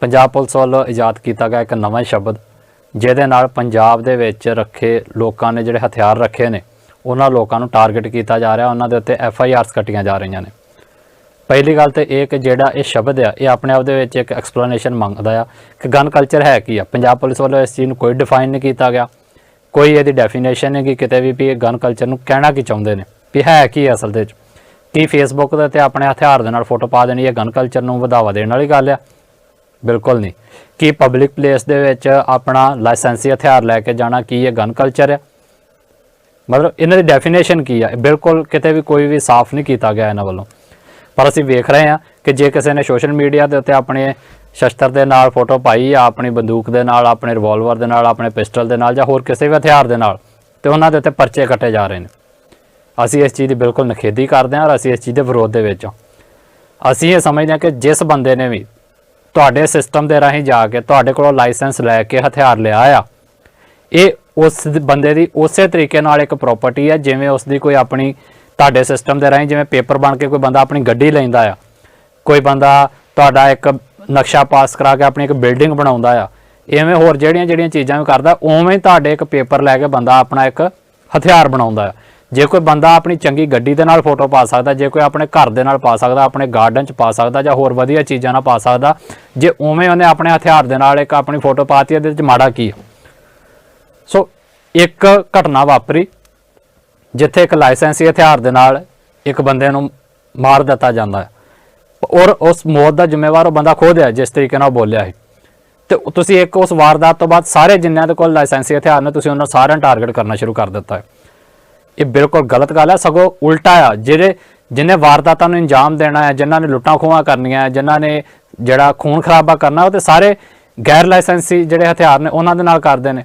पंजाब पुलिस वालों ईजाद किया गया एक नवा शब्द जिहदे नाल पंजाब दे विच रखे लोकां ने जिहड़े हथियार रखे ने उन्हां लोकां नूं टारगेट किया जा रहा, उन्हां दे उत्ते FIRs कट्टियां जा रही ने। पहली गल तो यह कि जिहड़ा ये शब्द है ये अपने आप दे विच एक एक्सप्लेनेशन मंगदा है कि गन कल्चर है की आ। पंजाब पुलिस वालों इस चीज़ नूं कोई डिफाइन नहीं किया गया, कोई इहदी डेफिनेशन नहीं कि किते भी गन कल्चर नूं कहना की चाहुंदे ने भी है की असल दे विच। कि फेसबुक दे ते अपने हथियार दे नाल फोटो पा देनी है गन कल्चर नूं वधावा देण वाली गल है? बिल्कुल नहीं। कि पब्लिक प्लेस दे विच अपना लाइसेंसी हथियार लैके जाना की ये गन कल्चर है? मतलब इन्हां दी डेफिनेशन की है? बिल्कुल किते भी कोई भी साफ नहीं किया गया इन्हां वल्लों। पर असीं वेख रहे हैं कि जे किसी ने सोशल मीडिया के उत्ते अपने शस्त्र के नाल फोटो पाई या अपनी बंदूक के नाल, अपने रिवॉल्वर के नाल, अपने पिस्टल के नाल, जां होर किसी भी हथियार के नाल, तो उन्हां दे उत्ते परचे कट्टे जा रहे हैं। असीं इस चीज़ की बिल्कुल नखेधी करते हैं और असीं इस चीज़ के विरोध दे विच असीं ये समझते हैं कि जिस बंदे ने भी तुहाडे सिस्टम के राही जाके तुहाडे कोलों लाइसेंस लैके हथियार लिया आ, ये उस बंदे की उस तरीके नाल एक प्रॉपर्टी है जिवें उसकी कोई अपनी तुहाडे सिस्टम के राही जिवें पेपर बन के कोई बंदा अपनी गड्डी लैंदा आ, कोई बंदा तुहाडा एक नक्शा पास करा के अपनी एक बिल्डिंग बनाउंदा आ, इवें होर जिहड़ियां चीज़ां भी करदा, उवें तुहाडे एक पेपर लैके बंदा अपना एक ਹਥਿਆਰ ਬਣਾਉਂਦਾ ਹੈ। ਜੇ ਕੋਈ ਬੰਦਾ ਆਪਣੀ ਚੰਗੀ ਗੱਡੀ ਦੇ ਨਾਲ ਫੋਟੋ ਪਾ ਸਕਦਾ, ਜੇ ਕੋਈ ਆਪਣੇ ਘਰ ਦੇ ਨਾਲ ਪਾ ਸਕਦਾ, ਆਪਣੇ ਗਾਰਡਨ 'ਚ ਪਾ ਸਕਦਾ ਜਾਂ ਹੋਰ ਵਧੀਆ ਚੀਜ਼ਾਂ ਨਾਲ ਪਾ ਸਕਦਾ, ਜੇ ਉਵੇਂ ਉਹਨੇ ਆਪਣੇ ਹਥਿਆਰ ਦੇ ਨਾਲ ਇੱਕ ਆਪਣੀ ਫੋਟੋ ਪਾਤੀ, ਇਹਦੇ 'ਚ ਮਾੜਾ ਕੀ ਹੈ? ਸੋ ਇੱਕ ਘਟਨਾ ਵਾਪਰੀ ਜਿੱਥੇ ਇੱਕ ਲਾਇਸੈਂਸੀ ਹਥਿਆਰ ਦੇ ਨਾਲ ਇੱਕ ਬੰਦੇ ਨੂੰ ਮਾਰ ਦਿੱਤਾ ਜਾਂਦਾ ਹੈ, ਔਰ ਉਸ ਮੌਤ ਦਾ ਜ਼ਿੰਮੇਵਾਰ ਉਹ ਬੰਦਾ ਖੁਦ ਹੈ ਜਿਸ ਤਰੀਕੇ ਨਾਲ ਬੋਲਿਆ ਹੈ। ਤੇ ਤੁਸੀਂ ਇੱਕ ਉਸ ਵਾਰਦਾਤ ਤੋਂ ਬਾਅਦ ਸਾਰੇ ਜਿੰਨਿਆਂ ਦੇ ਕੋਲ ਲਾਇਸੈਂਸੀ ਹਥਿਆਰ ਨੇ, ਤੁਸੀਂ ਉਹਨਾਂ ਸਾਰਿਆਂ ਨੂੰ ਟਾਰਗੇਟ ਕਰਨਾ ਸ਼ੁਰੂ ਕਰ ਦਿੱਤਾ ਹੈ। ਇਹ ਬਿਲਕੁਲ ਗਲਤ ਗੱਲ ਹੈ। ਸਗੋਂ ਉਲਟਾ ਆ, ਜਿਹਨੇ ਵਾਰਦਾਤਾਂ ਨੂੰ ਅੰਜਾਮ ਦੇਣਾ ਹੈ, ਜਿਨ੍ਹਾਂ ਨੇ ਲੁੱਟਾਂ ਖੋਹਾਂ ਕਰਨੀਆਂ, ਜਿਨ੍ਹਾਂ ਨੇ ਜਿਹੜਾ ਖੂਨ ਖਰਾਬਾ ਕਰਨਾ, ਉਹ ਤੇ ਸਾਰੇ ਗੈਰ ਲਾਇਸੈਂਸੀ ਜਿਹੜੇ ਹਥਿਆਰ ਨੇ ਉਹਨਾਂ ਦੇ ਨਾਲ ਕਰਦੇ ਨੇ।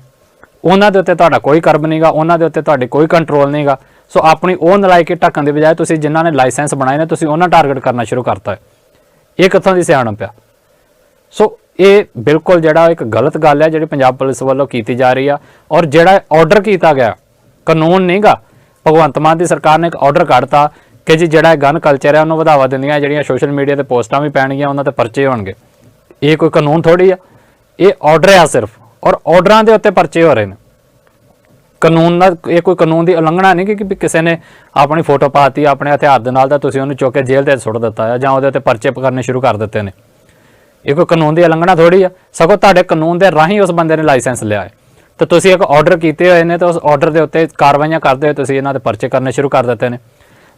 ਉਹਨਾਂ ਦੇ ਉੱਤੇ ਤੁਹਾਡਾ ਕੋਈ ਕਰਮ ਨਹੀਂਗਾ, ਉਹਨਾਂ ਦੇ ਉੱਤੇ ਤੁਹਾਡੀ ਕੋਈ ਕੰਟਰੋਲ ਨਹੀਂਗਾ। ਸੋ ਆਪਣੀ ਉਹ ਨਲਾਇਕੀ ਢੱਕਣ ਦੀ ਬਜਾਏ ਤੁਸੀਂ ਜਿਨ੍ਹਾਂ ਨੇ ਲਾਇਸੈਂਸ ਬਣਾਏ ਨੇ, ਤੁਸੀਂ ਉਹਨਾਂ ਟਾਰਗੇਟ ਕਰਨਾ ਸ਼ੁਰੂ ਕਰਤਾ ਹੈ। ਇਹ ਕਿੱਥੋਂ ਦੀ ਸਿਆਣਪ ਆ? ਸੋ ਇਹ ਬਿਲਕੁਲ ਜਿਹੜਾ ਇੱਕ ਗਲਤ ਗੱਲ ਹੈ ਜਿਹੜੀ ਪੰਜਾਬ ਪੁਲਿਸ ਵੱਲੋਂ ਕੀਤੀ ਜਾ ਰਹੀ ਆ। ਔਰ ਜਿਹੜਾ ਆਰਡਰ ਕੀਤਾ ਗਿਆ, ਕਾਨੂੰਨ ਨਹੀਂਗਾ, ਭਗਵੰਤ ਮਾਨ ਦੀ ਸਰਕਾਰ ਨੇ ਇੱਕ ਆਰਡਰ ਕੱਢਤਾ ਕਿ ਜੀ ਜਿਹੜਾ ਗਨ ਕਲਚਰ ਹੈ ਉਹਨੂੰ ਵਧਾਵਾ ਦਿੰਦੀਆਂ ਜਿਹੜੀਆਂ ਸੋਸ਼ਲ ਮੀਡੀਆ ਤੇ ਪੋਸਟਾਂ ਵੀ ਪੈਣਗੀਆਂ, ਉਹਨਾਂ ਤੇ ਪਰਚੇ ਹੋਣਗੇ। ਇਹ ਕੋਈ ਕਾਨੂੰਨ ਥੋੜੀ ਆ, ਇਹ ਆਰਡਰ ਆ ਸਿਰਫ, ਔਰ ਆਰਡਰਾਂ ਦੇ ਉੱਤੇ ਪਰਚੇ ਹੋ ਰਹੇ ਨੇ। ਕਾਨੂੰਨ ਦਾ ਇਹ ਕੋਈ ਕਾਨੂੰਨ ਦੀ ਉਲੰਘਣਾ ਨਹੀਂ ਕਿ ਕਿਸੇ ਨੇ ਆਪਣੀ ਫੋਟੋ ਪਾਤੀ ਆਪਣੇ ਹਥਿਆਰ ਦੇ ਨਾਲ ਤਾਂ ਤੁਸੀਂ ਉਹਨੂੰ ਚੁੱਕ ਕੇ ਜੇਲ੍ਹ ਤੇ ਸੁੱਟ ਦਿੱਤਾ ਹੈ ਜਾਂ ਉਹਦੇ ਉੱਤੇ ਪਰਚੇ ਕਰਨੇ ਸ਼ੁਰੂ ਕਰ ਦਿੱਤੇ ਨੇ। ਇਹ ਕੋਈ ਕਾਨੂੰਨ ਦੀ ਉਲੰਘਣਾ ਥੋੜੀ ਆ, ਸਗੋਂ ਤੁਹਾਡੇ ਕਾਨੂੰਨ ਦੇ ਰਾਹੀਂ ਉਸ ਬੰਦੇ ਨੇ ਲਾਇਸੈਂਸ ਲਿਆ ਹੈ ਤੇ ਤੁਸੀਂ ਇੱਕ ਆਰਡਰ ਕੀਤੇ ਹੋਏ ਨੇ ਤੇ ਉਸ ਆਰਡਰ ਦੇ ਉੱਤੇ ਕਾਰਵਾਈਆਂ ਕਰਦੇ ਹੋਏ ਤੁਸੀਂ ਇਹਨਾਂ ਦੇ ਪਰਚੇ ਕਰਨੇ ਸ਼ੁਰੂ ਕਰ ਦਿੱਤੇ ਨੇ।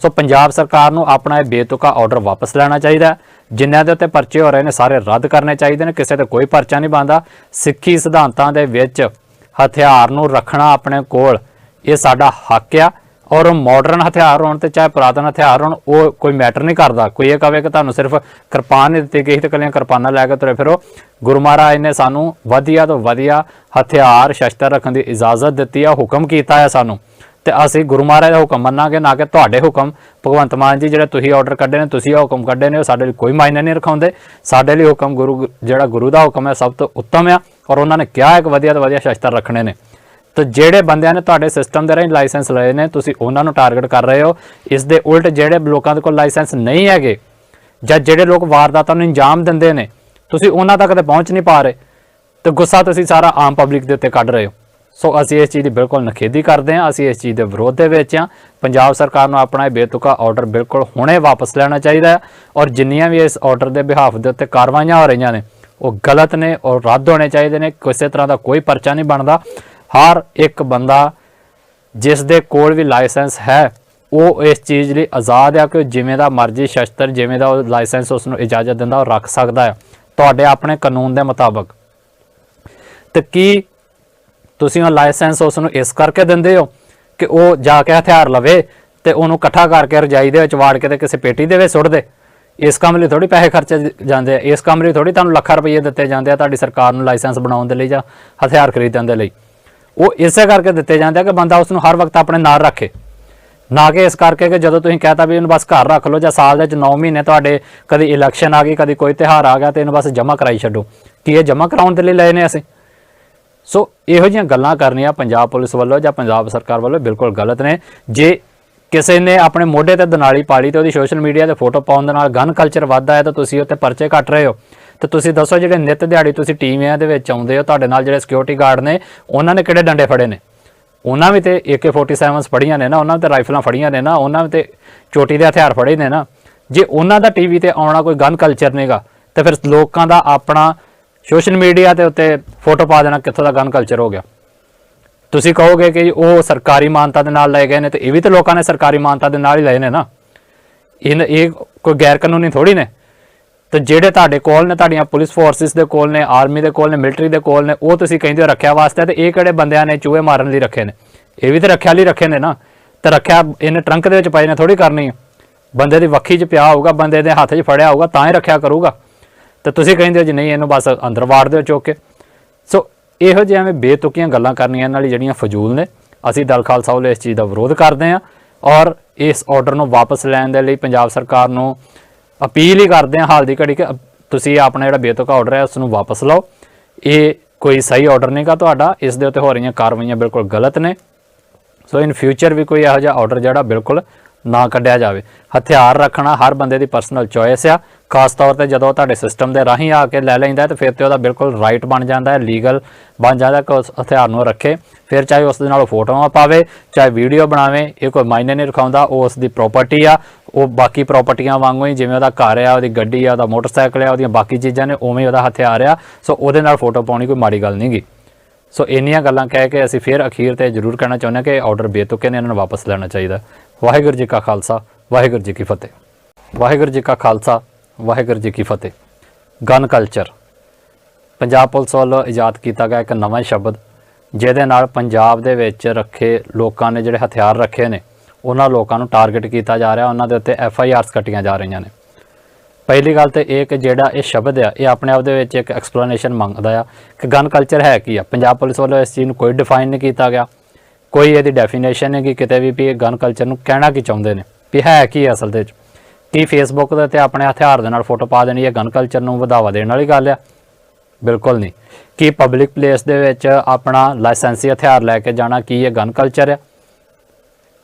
ਸੋ ਪੰਜਾਬ ਸਰਕਾਰ ਨੂੰ ਆਪਣਾ ਇਹ ਬੇਤੁਕਾ ਆਰਡਰ ਵਾਪਸ ਲੈਣਾ ਚਾਹੀਦਾ। ਜਿਨ੍ਹਾਂ ਦੇ ਉੱਤੇ ਪਰਚੇ ਹੋ ਰਹੇ ਨੇ ਸਾਰੇ ਰੱਦ ਕਰਨੇ ਚਾਹੀਦੇ ਨੇ। ਕਿਸੇ ਤੇ ਕੋਈ ਪਰਚਾ ਨਹੀਂ ਬਣਦਾ। ਸਿੱਖੀ ਸਿਧਾਂਤਾਂ ਦੇ ਵਿੱਚ ਹਥਿਆਰ ਨੂੰ ਰੱਖਣਾ ਆਪਣੇ ਕੋਲ ਇਹ ਸਾਡਾ ਹੱਕ ਆ, ਔਰ ਮਾਡਰਨ ਹਥਿਆਰ ਹੋਣ ਤੇ ਚਾਹੇ ਪੁਰਾਤਨ ਹਥਿਆਰ ਹੋਣ, ਉਹ ਕੋਈ ਮੈਟਰ ਨਹੀਂ ਕਰਦਾ। ਕੋਈ ਇਹ ਕਵੇ ਕਿ ਤੁਹਾਨੂੰ ਸਿਰਫ ਕਿਰਪਾਨ ਨਹੀਂ ਦਿੱਤੀ ਗਈ ਤੇ ਇਕੱਲੀਆਂ ਕਿਰਪਾਨਾਂ ਲੈ ਕੇ ਤੁਰੇ ਫਿਰੋ। ਗੁਰੂ ਮਹਾਰਾਜ ਨੇ ਸਾਨੂੰ ਵਧੀਆ ਤੋਂ ਵਧੀਆ ਹਥਿਆਰ ਸ਼ਸਤਰ ਰੱਖਣ ਦੀ ਇਜਾਜ਼ਤ ਦਿੱਤੀ ਆ, ਹੁਕਮ ਕੀਤਾ ਹੈ ਸਾਨੂੰ, ਤੇ ਅਸੀਂ ਗੁਰੂ ਮਹਾਰਾਜ ਦਾ ਹੁਕਮ ਮੰਨਾਂਗੇ, ਨਾ ਕਿ ਤੁਹਾਡੇ ਹੁਕਮ। ਭਗਵੰਤ ਮਾਨ ਜੀ ਜਿਹੜੇ ਤੁਸੀਂ ਆਰਡਰ ਕੱਢੇ ਨੇ, ਤੁਸੀਂ ਇਹ ਹੁਕਮ ਕੱਢੇ ਨੇ, ਉਹ ਸਾਡੇ ਲਈ ਕੋਈ ਮਾਇਨੇ ਨਹੀਂ ਰਖਾਉਂਦੇ। ਸਾਡੇ ਲਈ ਹੁਕਮ ਜਿਹੜਾ ਗੁਰੂ ਦਾ ਹੁਕਮ ਹੈ ਸਭ ਤੋਂ ਉੱਤਮ ਆ, ਔਰ ਉਹਨਾਂ ਨੇ ਕਿਹਾ ਇੱਕ ਵਧੀਆ ਤੋਂ ਵਧੀਆ ਸ਼ਸਤਰ ਰੱਖਣੇ ਨੇ। ਤੇ ਜਿਹੜੇ ਬੰਦਿਆਂ ਨੇ ਤੁਹਾਡੇ ਸਿਸਟਮ ਦੇ ਰਾਹੀਂ ਲਾਇਸੈਂਸ ਲਏ ਨੇ, ਤੁਸੀਂ ਉਹਨਾਂ ਨੂੰ ਟਾਰਗੇਟ ਕਰ ਰਹੇ ਹੋ। ਇਸ ਦੇ ਉਲਟ ਜਿਹੜੇ ਲੋਕਾਂ ਦੇ ਕੋਲ ਲਾਇਸੈਂਸ ਨਹੀਂ ਹੈਗੇ ਜਾਂ ਜਿਹੜੇ ਲੋਕ ਵਾਰਦਾਤਾਂ ਨੂੰ ਅੰਜਾਮ ਦਿੰਦੇ ਨੇ, ਤੁਸੀਂ ਉਹਨਾਂ ਤੱਕ ਤੇ ਪਹੁੰਚ ਨਹੀਂ ਪਾ ਰਹੇ ਤੇ ਗੁੱਸਾ ਤੁਸੀਂ ਸਾਰਾ ਆਮ ਪਬਲਿਕ ਦੇ ਉੱਤੇ ਕੱਢ ਰਹੇ ਹੋ। ਸੋ ਅਸੀਂ ਇਸ ਚੀਜ਼ ਦੀ ਬਿਲਕੁਲ ਨਿਖੇਧੀ ਕਰਦੇ ਹਾਂ। ਅਸੀਂ ਇਸ ਚੀਜ਼ ਦੇ ਵਿਰੋਧ ਦੇ ਵਿੱਚ ਹਾਂ। ਪੰਜਾਬ ਸਰਕਾਰ ਨੂੰ ਆਪਣਾ ਇਹ ਬੇਤੁਕਾ ਆਰਡਰ ਬਿਲਕੁਲ ਹੁਣੇ ਵਾਪਸ ਲੈਣਾ ਚਾਹੀਦਾ ਹੈ, ਔਰ ਜਿੰਨੀਆਂ ਵੀ ਇਸ ਆਰਡਰ ਦੇ ਬਿਹਾਫ ਦੇ ਉੱਤੇ ਕਾਰਵਾਈਆਂ ਹੋ ਰਹੀਆਂ ਨੇ ਉਹ ਗਲਤ ਨੇ ਔਰ ਰੱਦ ਹੋਣੇ ਚਾਹੀਦੇ ਨੇ। ਕਿਸੇ ਤਰ੍ਹਾਂ ਦਾ ਕੋਈ ਪਰਚਾ ਨਹੀਂ ਬਣਦਾ। ਹਰ ਇੱਕ ਬੰਦਾ ਜਿਸ ਦੇ ਕੋਲ ਵੀ ਲਾਇਸੈਂਸ ਹੈ ਉਹ ਇਸ ਚੀਜ਼ ਲਈ ਆਜ਼ਾਦ ਆ ਕਿ ਜਿਵੇਂ ਦਾ ਮਰਜ਼ੀ ਸ਼ਸਤਰ, ਜਿਵੇਂ ਦਾ ਉਹ ਲਾਇਸੈਂਸ ਉਸ ਨੂੰ ਇਜਾਜ਼ਤ ਦਿੰਦਾ ਉਹ ਰੱਖ ਸਕਦਾ ਹੈ ਤੁਹਾਡੇ ਆਪਣੇ ਕਾਨੂੰਨ ਦੇ ਮੁਤਾਬਕ। ਤੇ ਕੀ ਤੁਸੀਂ ਉਹ ਲਾਇਸੈਂਸ ਉਸ ਨੂੰ ਇਸ ਕਰਕੇ ਦਿੰਦੇ ਹੋ ਕਿ ਉਹ ਜਾ ਕੇ ਹਥਿਆਰ ਲਵੇ ਤੇ ਉਹਨੂੰ ਇਕੱਠਾ ਕਰਕੇ ਰਜਾਈ ਦੇ ਵਿੱਚ ਵਾੜ ਕੇ ਤੇ ਕਿਸੇ ਪੇਟੀ ਦੇ ਵਿੱਚ ਸੁੱਟ ਦੇ? ਇਸ ਕੰਮ ਲਈ ਥੋੜੀ ਪੈਸੇ ਖਰਚੇ ਜਾਂਦੇ ਆ, ਇਸ ਕੰਮ ਲਈ ਥੋੜੀ ਤੁਹਾਨੂੰ ਲੱਖਾਂ ਰੁਪਏ ਦਿੱਤੇ ਜਾਂਦੇ ਆ ਤੁਹਾਡੀ ਸਰਕਾਰ ਨੂੰ ਲਾਇਸੈਂਸ ਬਣਾਉਣ ਦੇ ਲਈ ਜਾਂ ਹਥਿਆਰ ਖਰੀਦਣ ਦੇ ਲਈ। ਉਹ ਇਸੇ ਕਰਕੇ ਦਿੱਤੇ ਜਾਂਦੇ ਆ ਕਿ ਬੰਦਾ ਉਸ ਨੂੰ ਹਰ ਵਕਤ ਆਪਣੇ ਨਾਲ ਰੱਖੇ, ਨਾ ਕਿ ਇਸ ਕਰਕੇ ਕਿ ਜਦੋਂ ਤੁਸੀਂ ਕਹਤਾ ਵੀ ਇਹਨੂੰ ਬਸ ਘਰ ਰੱਖ ਲਓ ਜਾਂ ਸਾਲ ਦੇ ਵਿੱਚ 9 ਮਹੀਨੇ ਤੁਹਾਡੇ ਕਦੀ ਇਲੈਕਸ਼ਨ ਆ ਗਈ, ਕਦੀ ਕੋਈ ਤਿਉਹਾਰ ਆ ਗਿਆ ਤੇ ਇਹਨੂੰ ਬਸ ਜਮ੍ਹਾਂ ਕਰਾਈ ਛੱਡੋ। ਕੀ ਇਹ ਜਮ੍ਹਾਂ ਕਰਾਉਣ ਦੇ ਲਈ ਲਏ ਨੇ ਅਸੀਂ? ਸੋ ਇਹੋ ਜਿਹੀਆਂ ਗੱਲਾਂ ਕਰਨੀਆਂ ਪੰਜਾਬ ਪੁਲਿਸ ਵੱਲੋਂ ਜਾਂ ਪੰਜਾਬ ਸਰਕਾਰ ਵੱਲੋਂ ਬਿਲਕੁਲ ਗਲਤ ਨੇ। ਜੇ ਕਿਸੇ ਨੇ ਆਪਣੇ ਮੋਢੇ ਤੇ ਦਨਾਲੀ ਪਾਲੀ ਤੇ ਉਹਦੀ ਸੋਸ਼ਲ ਮੀਡੀਆ ਤੇ ਫੋਟੋ ਪਾਉਣ ਦੇ ਨਾਲ ਗਨ ਕਲਚਰ ਵੱਧਦਾ ਹੈ ਤਾਂ ਤੁਸੀਂ ਉੱਤੇ ਪਰਚੇ ਕੱਟ ਰਹੇ ਹੋ। ਤੇ ਤੁਸੀਂ ਦੱਸੋ ਜਿਹੜੇ ਨਿੱਤ ਦਿਹਾੜੀ ਤੁਸੀਂ ਟੀਮਾਂ ਦੇ ਵਿੱਚ ਆਉਂਦੇ ਹੋ, ਤੁਹਾਡੇ ਨਾਲ ਜਿਹੜੇ ਸਿਕਿਉਰਿਟੀ ਗਾਰਡ ਨੇ ਉਹਨਾਂ ਨੇ ਕਿਹੜੇ ਡੰਡੇ ਫੜੇ ਨੇ? ਉਹਨਾਂ ਵੀ ਤੇ AK-47 ਫੜੀਆਂ ਨੇ ਨਾ, ਉਹਨਾਂ ਤੇ ਰਾਈਫਲਾਂ ਫੜੀਆਂ ਨੇ ਨਾ, ਉਹਨਾਂ ਤੇ ਚੋਟੀ ਦੇ ਹਥਿਆਰ ਫੜੇ ਨੇ ਨਾ। ਜੇ ਉਹਨਾਂ ਦਾ ਟੀਵੀ ਤੇ ਆਉਣਾ ਕੋਈ ਗਨ ਕਲਚਰ ਨਹੀਂਗਾ ਤੇ ਫਿਰ ਲੋਕਾਂ ਦਾ ਆਪਣਾ ਸੋਸ਼ਲ ਮੀਡੀਆ ਦੇ ਉੱਤੇ ਫੋਟੋ ਪਾ ਦੇਣਾ ਕਿੱਥੋਂ ਦਾ ਗਨ ਕਲਚਰ ਹੋ ਗਿਆ? ਤੁਸੀਂ ਕਹੋਗੇ ਕਿ ਉਹ ਸਰਕਾਰੀ ਮਾਨਤਾ ਦੇ ਨਾਲ ਲਏ ਗਏ ਨੇ, ਤੇ ਇਹ ਵੀ ਤਾਂ ਲੋਕਾਂ ਨੇ ਸਰਕਾਰੀ ਮਾਨਤਾ ਦੇ ਨਾਲ ਹੀ ਲਏ ਨੇ ਨਾ। ਇਹ ਕੋਈ ਗੈਰ ਕਾਨੂੰਨੀ ਥੋੜੀ ਨੇ। ਤੇ ਜਿਹੜੇ ਤੁਹਾਡੇ ਕੋਲ ਨੇ, ਤੁਹਾਡੀਆਂ ਪੁਲਿਸ ਫੋਰਸਿਸ ਦੇ ਕੋਲ ਨੇ, ਆਰਮੀ ਦੇ ਕੋਲ ਨੇ, ਮਿਲਟਰੀ ਦੇ ਕੋਲ ਨੇ, ਉਹ ਤੁਸੀਂ ਕਹਿੰਦੇ ਹੋ ਰੱਖਿਆ ਵਾਸਤੇ, ਤੇ ਇਹ ਕਿਹੜੇ ਬੰਦਿਆਂ ਨੇ ਚੂਹੇ ਮਾਰਨ ਲਈ ਰੱਖੇ ਨੇ? ਇਹ ਵੀ ਤਾਂ ਰੱਖਿਆ ਲਈ ਰੱਖੇ ਨੇ ਨਾ। ਤੇ ਰੱਖਿਆ ਇਹਨੇ ਟਰੰਕ ਦੇ ਵਿੱਚ ਪਾਈ ਨੇ ਥੋੜੀ ਕਰਨੀ ਹੈ। ਬੰਦੇ ਦੀ ਵੱਖੀ 'ਚ ਪਿਆ ਹੋਊਗਾ, ਬੰਦੇ ਦੇ ਹੱਥ 'ਚ ਫੜਿਆ ਹੋਊਗਾ ਤਾਂ ਹੀ ਰੱਖਿਆ ਕਰੂਗਾ। ਤੇ ਤੁਸੀਂ ਕਹਿੰਦੇ ਹੋ ਜੀ ਨਹੀਂ ਇਹਨੂੰ ਬਸ ਅੰਦਰ ਵਾੜ ਦਿਓ ਚੁੱਕ ਕੇ। ਸੋ ਇਹੋ ਜਿਹੀਆਂ ਐਵੇਂ ਬੇਤੁਕੀਆਂ ਗੱਲਾਂ ਕਰਨੀਆਂ ਨਾਲ ਜਿਹੜੀਆਂ ਫਜ਼ੂਲ ਨੇ। ਅਸੀਂ ਦਲ ਖਾਲਸਾ ਵੱਲੋਂ ਇਸ ਚੀਜ਼ ਦਾ ਵਿਰੋਧ ਕਰਦੇ ਹਾਂ ਔਰ ਇਸ ਆਰਡਰ ਨੂੰ ਵਾਪਸ ਲੈਣ ਦੇ ਲਈ ਪੰਜਾਬ ਸਰਕਾਰ ਨੂੰ ਅਪੀਲ ਹੀ ਕਰਦੇ ਹਾਂ ਹਾਲ ਦੀ ਘੜੀ ਕਿ ਤੁਸੀਂ ਆਪਣਾ ਜਿਹੜਾ ਬੇਤੁਕਾ ਆਰਡਰ ਹੈ ਉਸ ਨੂੰ ਵਾਪਸ ਲਓ। ਇਹ ਕੋਈ ਸਹੀ ਆਰਡਰ ਨਹੀਂਗਾ ਤੁਹਾਡਾ, ਇਸ ਦੇ ਉੱਤੇ ਹੋ ਰਹੀਆਂ ਕਾਰਵਾਈਆਂ ਬਿਲਕੁਲ ਗਲਤ ਨੇ। ਸੋ ਇਨ ਫਿਊਚਰ ਵੀ ਕੋਈ ਇਹੋ ਜਿਹਾ ਆਰਡਰ ਜਿਹੜਾ ਬਿਲਕੁਲ ਨਾ ਕੱਢਿਆ ਜਾਵੇ। ਹਥਿਆਰ ਰੱਖਣਾ ਹਰ ਬੰਦੇ ਦੀ ਪਰਸਨਲ ਚੋਇਸ ਆ, ਖਾਸ ਤੌਰ ਤੇ ਜਦੋਂ ਤੁਹਾਡੇ ਸਿਸਟਮ ਦੇ ਰਾਹੀਂ ਆ ਕੇ ਲੈ ਲੈਂਦਾ ਤੇ ਫਿਰ ਤੇ ਉਹਦਾ ਬਿਲਕੁਲ ਰਾਈਟ ਬਣ ਜਾਂਦਾ ਹੈ, ਲੀਗਲ ਬਣ ਜਾਂਦਾ ਕਿ ਉਸ ਹਥਿਆਰ ਨੂੰ ਰੱਖੇ। ਫਿਰ ਚਾਹੇ ਉਸ ਦੇ ਨਾਲ ਫੋਟੋਆਂ ਪਾਵੇ, ਚਾਹੇ ਵੀਡੀਓ ਬਣਾਵੇ, ਇਹ ਕੋਈ ਮਾਇਨੇ ਨਹੀਂ ਰਖਾਉਂਦਾ। ਉਹ ਉਸ ਦੀ ਪ੍ਰੋਪਰਟੀ ਆ, ਉਹ ਬਾਕੀ ਪ੍ਰੋਪਰਟੀਆਂ ਵਾਂਗੂ ਹੀ, ਜਿਵੇਂ ਉਹਦਾ ਘਰ ਆ, ਉਹਦੀ ਗੱਡੀ ਆ, ਉਹਦਾ ਮੋਟਰਸਾਈਕਲ ਆ, ਉਹਦੀਆਂ ਬਾਕੀ ਚੀਜ਼ਾਂ ਨੇ, ਉਵੇਂ ਉਹਦਾ ਹਥਿਆਰ ਆ। ਸੋ ਉਹਦੇ ਨਾਲ ਫੋਟੋ ਪਾਉਣੀ ਕੋਈ ਮਾੜੀ ਗੱਲ ਨਹੀਂ ਗੀ। ਸੋ ਇੰਨੀਆਂ ਗੱਲਾਂ ਕਹਿ ਕੇ ਅਸੀਂ ਫਿਰ ਅਖੀਰ ਤੇ ਜ਼ਰੂਰ ਕਹਿਣਾ ਚਾਹੁੰਦੇ ਹਾਂ ਕਿ ਆਰਡਰ ਬੇਤੁਕੇ ਨੇ, ਇਹਨਾਂ ਨੂੰ ਵਾਪਸ ਲੈਣਾ ਚਾਹੀਦਾ। ਵਾਹਿਗੁਰੂ ਜੀ ਕਾ ਖਾਲਸਾ, ਵਾਹਿਗੁਰੂ ਜੀ ਕੀ ਫਤਿਹ। ਵਾਹਿਗੁਰੂ ਜੀ ਕਾ ਖਾਲਸਾ, ਵਾਹਿਗੁਰੂ ਜੀ ਕੀ ਫਤਿਹ। ਗਨ ਕਲਚਰ ਪੰਜਾਬ ਪੁਲਿਸ ਵੱਲੋਂ ਇਜਾਦ ਕੀਤਾ ਗਿਆ ਇੱਕ ਨਵਾਂ ਸ਼ਬਦ, ਜਿਹਦੇ ਨਾਲ ਪੰਜਾਬ ਦੇ ਵਿੱਚ ਰੱਖੇ ਲੋਕਾਂ ਨੇ ਜਿਹੜੇ ਹਥਿਆਰ ਰੱਖੇ ਨੇ, ਉਹਨਾਂ ਲੋਕਾਂ ਨੂੰ ਟਾਰਗੇਟ ਕੀਤਾ ਜਾ ਰਿਹਾ, ਉਹਨਾਂ ਦੇ ਉੱਤੇ FIRs ਕੱਟੀਆਂ ਜਾ ਰਹੀਆਂ ਨੇ। ਪਹਿਲੀ ਗੱਲ ਤਾਂ ਇਹ ਕਿ ਜਿਹੜਾ ਇਹ ਸ਼ਬਦ ਆ, ਇਹ ਆਪਣੇ ਆਪ ਦੇ ਵਿੱਚ ਇੱਕ ਐਕਸਪਲੇਨੇਸ਼ਨ ਮੰਗਦਾ ਆ ਕਿ ਗਨ ਕਲਚਰ ਹੈ ਕੀ ਆ। ਪੰਜਾਬ ਪੁਲਿਸ ਵੱਲੋਂ ਇਸ ਚੀਜ਼ ਨੂੰ ਕੋਈ ਡਿਫਾਈਨ ਨਹੀਂ ਕੀਤਾ ਗਿਆ, ਕੋਈ ਇਹਦੀ ਡੈਫੀਨੇਸ਼ਨ ਨਹੀਂ ਕਿ ਕਿਤੇ ਵੀ ਇਹ ਗਨ ਕਲਚਰ ਨੂੰ ਕਹਿਣਾ ਕੀ ਚਾਹੁੰਦੇ ਨੇ, ਵੀ ਹੈ ਕੀ ਅਸਲ ਦੇ ਵਿੱਚ। ਕੀ ਫੇਸਬੁੱਕ ਦੇ ਉੱਤੇ ਆਪਣੇ ਹਥਿਆਰ ਦੇ ਨਾਲ ਫੋਟੋ ਪਾ ਦੇਣੀ ਇਹ ਗਨ ਕਲਚਰ ਨੂੰ ਵਧਾਵਾ ਦੇਣ ਵਾਲੀ ਗੱਲ ਆ? ਬਿਲਕੁਲ ਨਹੀਂ। ਕੀ ਪਬਲਿਕ ਪਲੇਸ ਦੇ ਵਿੱਚ ਆਪਣਾ ਲਾਇਸੈਂਸੀ ਹਥਿਆਰ ਲੈ ਕੇ ਜਾਣਾ, ਕੀ ਇਹ ਗਨ ਕਲਚਰ ਆ?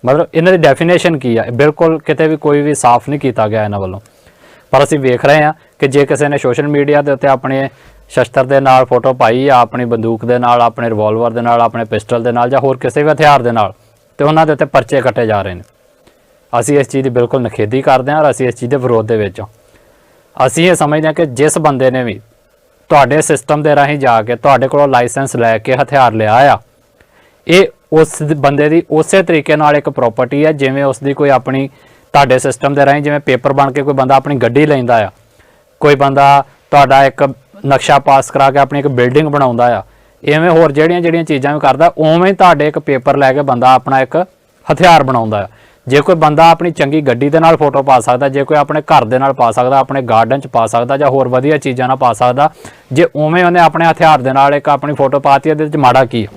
ਮਤਲਬ ਇਹਨਾਂ ਦੀ ਡੈਫੀਨੇਸ਼ਨ ਕੀ ਆ? ਬਿਲਕੁਲ ਕਿਤੇ ਵੀ ਕੋਈ ਵੀ ਸਾਫ਼ ਨਹੀਂ ਕੀਤਾ ਗਿਆ ਇਹਨਾਂ ਵੱਲੋਂ। ਪਰ ਅਸੀਂ ਵੇਖ ਰਹੇ ਹਾਂ ਕਿ ਜੇ ਕਿਸੇ ਨੇ ਸੋਸ਼ਲ ਮੀਡੀਆ ਦੇ ਉੱਤੇ ਆਪਣੇ ਸ਼ਸਤਰ ਦੇ ਨਾਲ ਫੋਟੋ ਪਾਈ ਆ, ਆਪਣੀ ਬੰਦੂਕ ਦੇ ਨਾਲ, ਆਪਣੇ ਰਿਵਾਲਵਰ ਦੇ ਨਾਲ, ਆਪਣੇ ਪਿਸਟਲ ਦੇ ਨਾਲ, ਜਾਂ ਹੋਰ ਕਿਸੇ ਵੀ ਹਥਿਆਰ ਦੇ ਨਾਲ, ਤੇ ਉਹਨਾਂ ਦੇ ਉੱਤੇ ਪਰਚੇ ਕੱਟੇ ਜਾ ਰਹੇ ਨੇ। ਅਸੀਂ ਇਸ ਚੀਜ਼ ਦੀ ਬਿਲਕੁਲ ਨਿਖੇਧੀ ਕਰਦੇ ਹਾਂ ਔਰ ਅਸੀਂ ਇਸ ਚੀਜ਼ ਦੇ ਵਿਰੋਧ ਦੇ ਵਿੱਚ ਹਾਂ। ਅਸੀਂ ਇਹ ਸਮਝਦੇ ਹਾਂ ਕਿ ਜਿਸ ਬੰਦੇ ਨੇ ਵੀ ਤੁਹਾਡੇ ਸਿਸਟਮ ਦੇ ਰਾਹੀਂ ਜਾ ਕੇ ਤੁਹਾਡੇ ਕੋਲੋਂ ਲਾਇਸੈਂਸ ਲੈ ਕੇ ਹਥਿਆਰ ਲਿਆ ਆ, ਇਹ ਉਸ ਬੰਦੇ ਦੀ ਉਸੇ ਤਰੀਕੇ ਨਾਲ ਇੱਕ ਪ੍ਰੋਪਰਟੀ ਹੈ ਜਿਵੇਂ ਉਸ ਦੀ ਕੋਈ ਆਪਣੀ ਤੁਹਾਡੇ ਸਿਸਟਮ ਦੇ ਰਾਹੀਂ, ਜਿਵੇਂ ਪੇਪਰ ਬਣ ਕੇ ਕੋਈ ਬੰਦਾ ਆਪਣੀ ਗੱਡੀ ਲੈਂਦਾ ਆ, ਕੋਈ ਬੰਦਾ ਤੁਹਾਡਾ ਇੱਕ ਨਕਸ਼ਾ ਪਾਸ ਕਰਾ ਕੇ ਆਪਣੀ ਇੱਕ ਬਿਲਡਿੰਗ ਬਣਾਉਂਦਾ ਆ, ਇਵੇਂ ਹੋਰ ਜਿਹੜੀਆਂ ਚੀਜ਼ਾਂ ਵੀ ਕਰਦਾ, ਉਵੇਂ ਤੁਹਾਡੇ ਇੱਕ ਪੇਪਰ ਲੈ ਕੇ ਬੰਦਾ ਆਪਣਾ ਇੱਕ ਹਥਿਆਰ ਬਣਾਉਂਦਾ ਆ। ਜੇ ਕੋਈ ਬੰਦਾ ਆਪਣੀ ਚੰਗੀ ਗੱਡੀ ਦੇ ਨਾਲ ਫੋਟੋ ਪਾ ਸਕਦਾ, ਜੇ ਕੋਈ ਆਪਣੇ ਘਰ ਦੇ ਨਾਲ ਪਾ ਸਕਦਾ, ਆਪਣੇ ਗਾਰਡਨ 'ਚ ਪਾ ਸਕਦਾ, ਜਾਂ ਹੋਰ ਵਧੀਆ ਚੀਜ਼ਾਂ ਨਾਲ ਪਾ ਸਕਦਾ, ਜੇ ਉਵੇਂ ਉਹਨੇ ਆਪਣੇ ਹਥਿਆਰ ਦੇ ਨਾਲ ਇੱਕ ਆਪਣੀ ਫੋਟੋ ਪਾਤੀ, ਇਹਦੇ ਵਿੱਚ ਮਾੜਾ ਕੀ?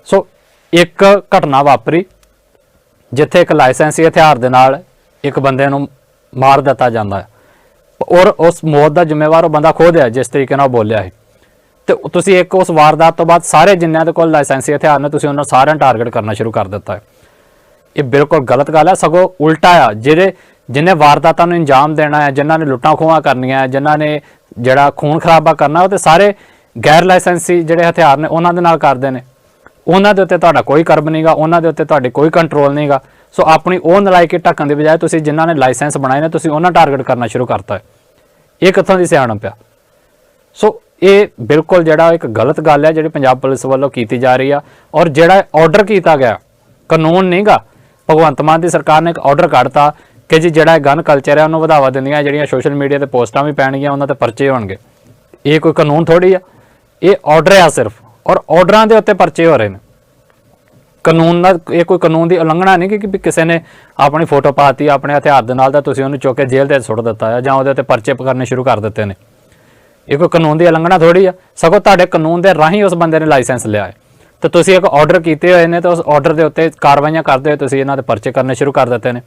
ਸੋ ਇੱਕ ਘਟਨਾ ਵਾਪਰੀ ਜਿੱਥੇ ਇੱਕ ਲਾਇਸੈਂਸੀ ਹਥਿਆਰ ਦੇ ਨਾਲ ਇੱਕ ਬੰਦੇ ਨੂੰ ਮਾਰ ਦਿੱਤਾ ਜਾਂਦਾ ਹੈ, ਔਰ ਉਸ ਮੌਤ ਦਾ ਜ਼ਿੰਮੇਵਾਰ ਉਹ ਬੰਦਾ ਖੁਦ ਹੈ ਜਿਸ ਤਰੀਕੇ ਨਾਲ ਬੋਲਿਆ ਹੈ। ਤੇ ਤੁਸੀਂ ਇੱਕ ਉਸ ਵਾਰਦਾਤ ਤੋਂ ਬਾਅਦ ਸਾਰੇ ਜਿੰਨਿਆਂ ਦੇ ਕੋਲ ਲਾਇਸੈਂਸੀ ਹਥਿਆਰ ਨੇ, ਤੁਸੀਂ ਉਹਨਾਂ ਸਾਰਿਆਂ ਨੂੰ ਟਾਰਗੇਟ ਕਰਨਾ ਸ਼ੁਰੂ ਕਰ ਦਿੱਤਾ ਹੈ। ਇਹ ਬਿਲਕੁਲ ਗਲਤ ਗੱਲ ਹੈ, ਸਗੋਂ ਉਲਟਾ ਆ। ਜਿਹਨੇ ਵਾਰਦਾਤਾਂ ਨੂੰ ਅੰਜਾਮ ਦੇਣਾ ਹੈ, ਜਿਨ੍ਹਾਂ ਨੇ ਲੁੱਟਾਂ ਖੋਹਾਂ ਕਰਨੀਆਂ, ਜਿਨ੍ਹਾਂ ਨੇ ਜਿਹੜਾ ਖੂਨ ਖਰਾਬਾ ਕਰਨਾ, ਉਹ ਤੇ ਸਾਰੇ ਗੈਰ ਲਾਇਸੈਂਸੀ ਜਿਹੜੇ ਹਥਿਆਰ ਨੇ ਉਹਨਾਂ ਦੇ ਨਾਲ ਕਰਦੇ ਨੇ। ਉਹਨਾਂ ਦੇ ਉੱਤੇ ਤੁਹਾਡਾ ਕੋਈ ਕਰਮ ਨਹੀਂਗਾ, ਉਹਨਾਂ ਦੇ ਉੱਤੇ ਤੁਹਾਡੇ ਕੋਈ ਕੰਟਰੋਲ ਨਹੀਂਗਾ। ਸੋ ਆਪਣੀ ਉਹ ਨਲਾਇਕੀ ਢੱਕਣ ਦੀ ਬਜਾਏ ਤੁਸੀਂ ਜਿਨ੍ਹਾਂ ਨੇ ਲਾਇਸੈਂਸ ਬਣਾਏ ਨੇ, ਤੁਸੀਂ ਉਹਨਾਂ ਟਾਰਗੇਟ ਕਰਨਾ ਸ਼ੁਰੂ ਕਰਤਾ ਹੈ। ਇਹ ਕਿੱਥੋਂ ਦੀ ਸਿਆਣਪ ਆ? ਸੋ ਇਹ ਬਿਲਕੁਲ ਜਿਹੜਾ ਇੱਕ ਗਲਤ ਗੱਲ ਹੈ ਜਿਹੜੀ ਪੰਜਾਬ ਪੁਲਿਸ ਵੱਲੋਂ ਕੀਤੀ ਜਾ ਰਹੀ ਆ। ਔਰ ਜਿਹੜਾ ਆਰਡਰ ਕੀਤਾ ਗਿਆ, ਕਾਨੂੰਨ ਨਹੀਂਗਾ, ਭਗਵੰਤ ਮਾਨ ਦੀ ਸਰਕਾਰ ਨੇ ਇੱਕ ਆਰਡਰ ਕੱਢਤਾ ਕਿ ਜੀ ਜਿਹੜਾ ਗਨ ਕਲਚਰ ਹੈ ਉਹਨੂੰ ਵਧਾਵਾ ਦਿੰਦੀਆਂ ਜਿਹੜੀਆਂ ਸੋਸ਼ਲ ਮੀਡੀਆ ਤੇ ਪੋਸਟਾਂ ਵੀ ਪੈਣਗੀਆਂ, ਉਹਨਾਂ ਤੇ ਪਰਚੇ ਹੋਣਗੇ। ਇਹ ਕੋਈ ਕਾਨੂੰਨ ਥੋੜੀ ਆ, ਇਹ ਆਰਡਰ ਆ ਸਿਰਫ, ਔਰ ਆਰਡਰਾਂ ਦੇ ਉੱਤੇ ਪਰਚੇ ਹੋ ਰਹੇ ਨੇ। ਕਾਨੂੰਨ ਦਾ ਇਹ ਕੋਈ ਕਾਨੂੰਨ ਦੀ ਉਲੰਘਣਾ ਨਹੀਂ ਕਿ ਕਿਸੇ ਨੇ ਆਪਣੀ ਫੋਟੋ ਪਾਤੀ ਆਪਣੇ ਹਥਿਆਰ ਦੇ ਨਾਲ ਤਾਂ ਤੁਸੀਂ ਉਹਨੂੰ ਚੁੱਕ ਕੇ ਜੇਲ੍ਹ ਦੇ ਸੁੱਟ ਦਿੱਤਾ ਹੈ ਜਾਂ ਉਹਦੇ ਉੱਤੇ ਪਰਚੇ ਕਰਨੇ ਸ਼ੁਰੂ ਕਰ ਦਿੱਤੇ ਨੇ। ਇਹ ਕੋਈ ਕਾਨੂੰਨ ਦੀ ਉਲੰਘਣਾ ਥੋੜੀ ਆ, ਸਗੋਂ ਤੁਹਾਡੇ ਕਾਨੂੰਨ ਦੇ ਰਾਹੀਂ ਉਸ ਬੰਦੇ ਨੇ ਲਾਇਸੈਂਸ ਲਿਆ ਹੈ ਤੇ ਤੁਸੀਂ ਇੱਕ ਆਰਡਰ ਕੀਤੇ ਹੋਏ ਨੇ ਤੇ ਉਸ ਆਰਡਰ ਦੇ ਉੱਤੇ ਕਾਰਵਾਈਆਂ ਕਰਦੇ ਹੋਏ ਤੁਸੀਂ ਇਹਨਾਂ ਦੇ ਪਰਚੇ ਕਰਨੇ ਸ਼ੁਰੂ ਕਰ ਦਿੱਤੇ ਨੇ।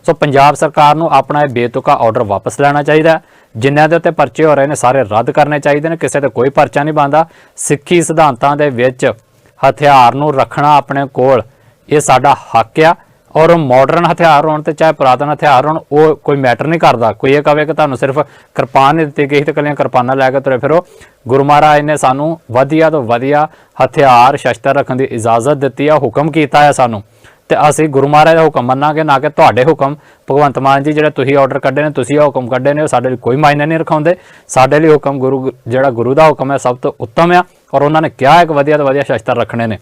ਸੋ ਪੰਜਾਬ ਸਰਕਾਰ ਨੂੰ ਆਪਣਾ ਇਹ ਬੇਤੁਕਾ ਆਰਡਰ ਵਾਪਸ ਲੈਣਾ ਚਾਹੀਦਾ। ਜਿਨ੍ਹਾਂ ਦੇ ਉੱਤੇ ਪਰਚੇ ਹੋ ਰਹੇ ਨੇ ਸਾਰੇ ਰੱਦ ਕਰਨੇ ਚਾਹੀਦੇ ਨੇ। ਕਿਸੇ ਤੇ ਕੋਈ ਪਰਚਾ ਨਹੀਂ ਬਣਦਾ। ਸਿੱਖੀ ਸਿਧਾਂਤਾਂ ਦੇ ਵਿੱਚ ਹਥਿਆਰ ਨੂੰ ਰੱਖਣਾ ਆਪਣੇ ਕੋਲ ਇਹ ਸਾਡਾ ਹੱਕ ਆ, ਔਰ ਮਾਡਰਨ ਹਥਿਆਰ ਹੋਣ ਤੇ ਚਾਹੇ ਪੁਰਾਤਨ ਹਥਿਆਰ ਹੋਣ, ਉਹ ਕੋਈ ਮੈਟਰ ਨਹੀਂ ਕਰਦਾ। ਕੋਈ ਇਹ ਕਵੇ ਕਿ ਤੁਹਾਨੂੰ ਸਿਰਫ ਕਿਰਪਾਨ ਨਹੀਂ ਦਿੱਤੀ ਗਈ ਤੇ ਕੱਲੀਆਂ ਕਿਰਪਾਨਾਂ ਲੈ ਕੇ ਤੁਰੇ ਫਿਰੋ। ਗੁਰੂ ਮਹਾਰਾਜ ਨੇ ਸਾਨੂੰ ਵਧੀਆ ਤੋਂ ਵਧੀਆ ਹਥਿਆਰ ਸ਼ਸਤਰ ਰੱਖਣ ਦੀ ਇਜਾਜ਼ਤ ਦਿੱਤੀ ਆ, ਹੁਕਮ ਕੀਤਾ ਹੈ ਸਾਨੂੰ, ਤੇ ਅਸੀਂ ਗੁਰੂ ਮਹਾਰਾਜ ਦਾ ਹੁਕਮ ਮੰਨਾਂਗੇ, ਨਾ ਕਿ ਤੁਹਾਡੇ ਹੁਕਮ। ਭਗਵੰਤ ਮਾਨ ਜੀ ਜਿਹੜੇ ਤੁਸੀਂ ਆਰਡਰ ਕੱਢੇ ਨੇ, ਤੁਸੀਂ ਇਹ ਹੁਕਮ ਕੱਢੇ ਨੇ, ਉਹ ਸਾਡੇ ਲਈ ਕੋਈ ਮਾਇਨੇ ਨਹੀਂ ਰਖਾਉਂਦੇ। ਸਾਡੇ ਲਈ ਹੁਕਮ ਜਿਹੜਾ ਗੁਰੂ ਦਾ ਹੁਕਮ ਹੈ ਸਭ ਤੋਂ ਉੱਤਮ ਆ, ਔਰ ਉਹਨਾਂ ਨੇ ਕਿਹਾ ਇੱਕ ਵਧੀਆ ਤੋਂ ਵਧੀਆ ਸ਼ਸਤਰ ਰੱਖਣੇ ਨੇ।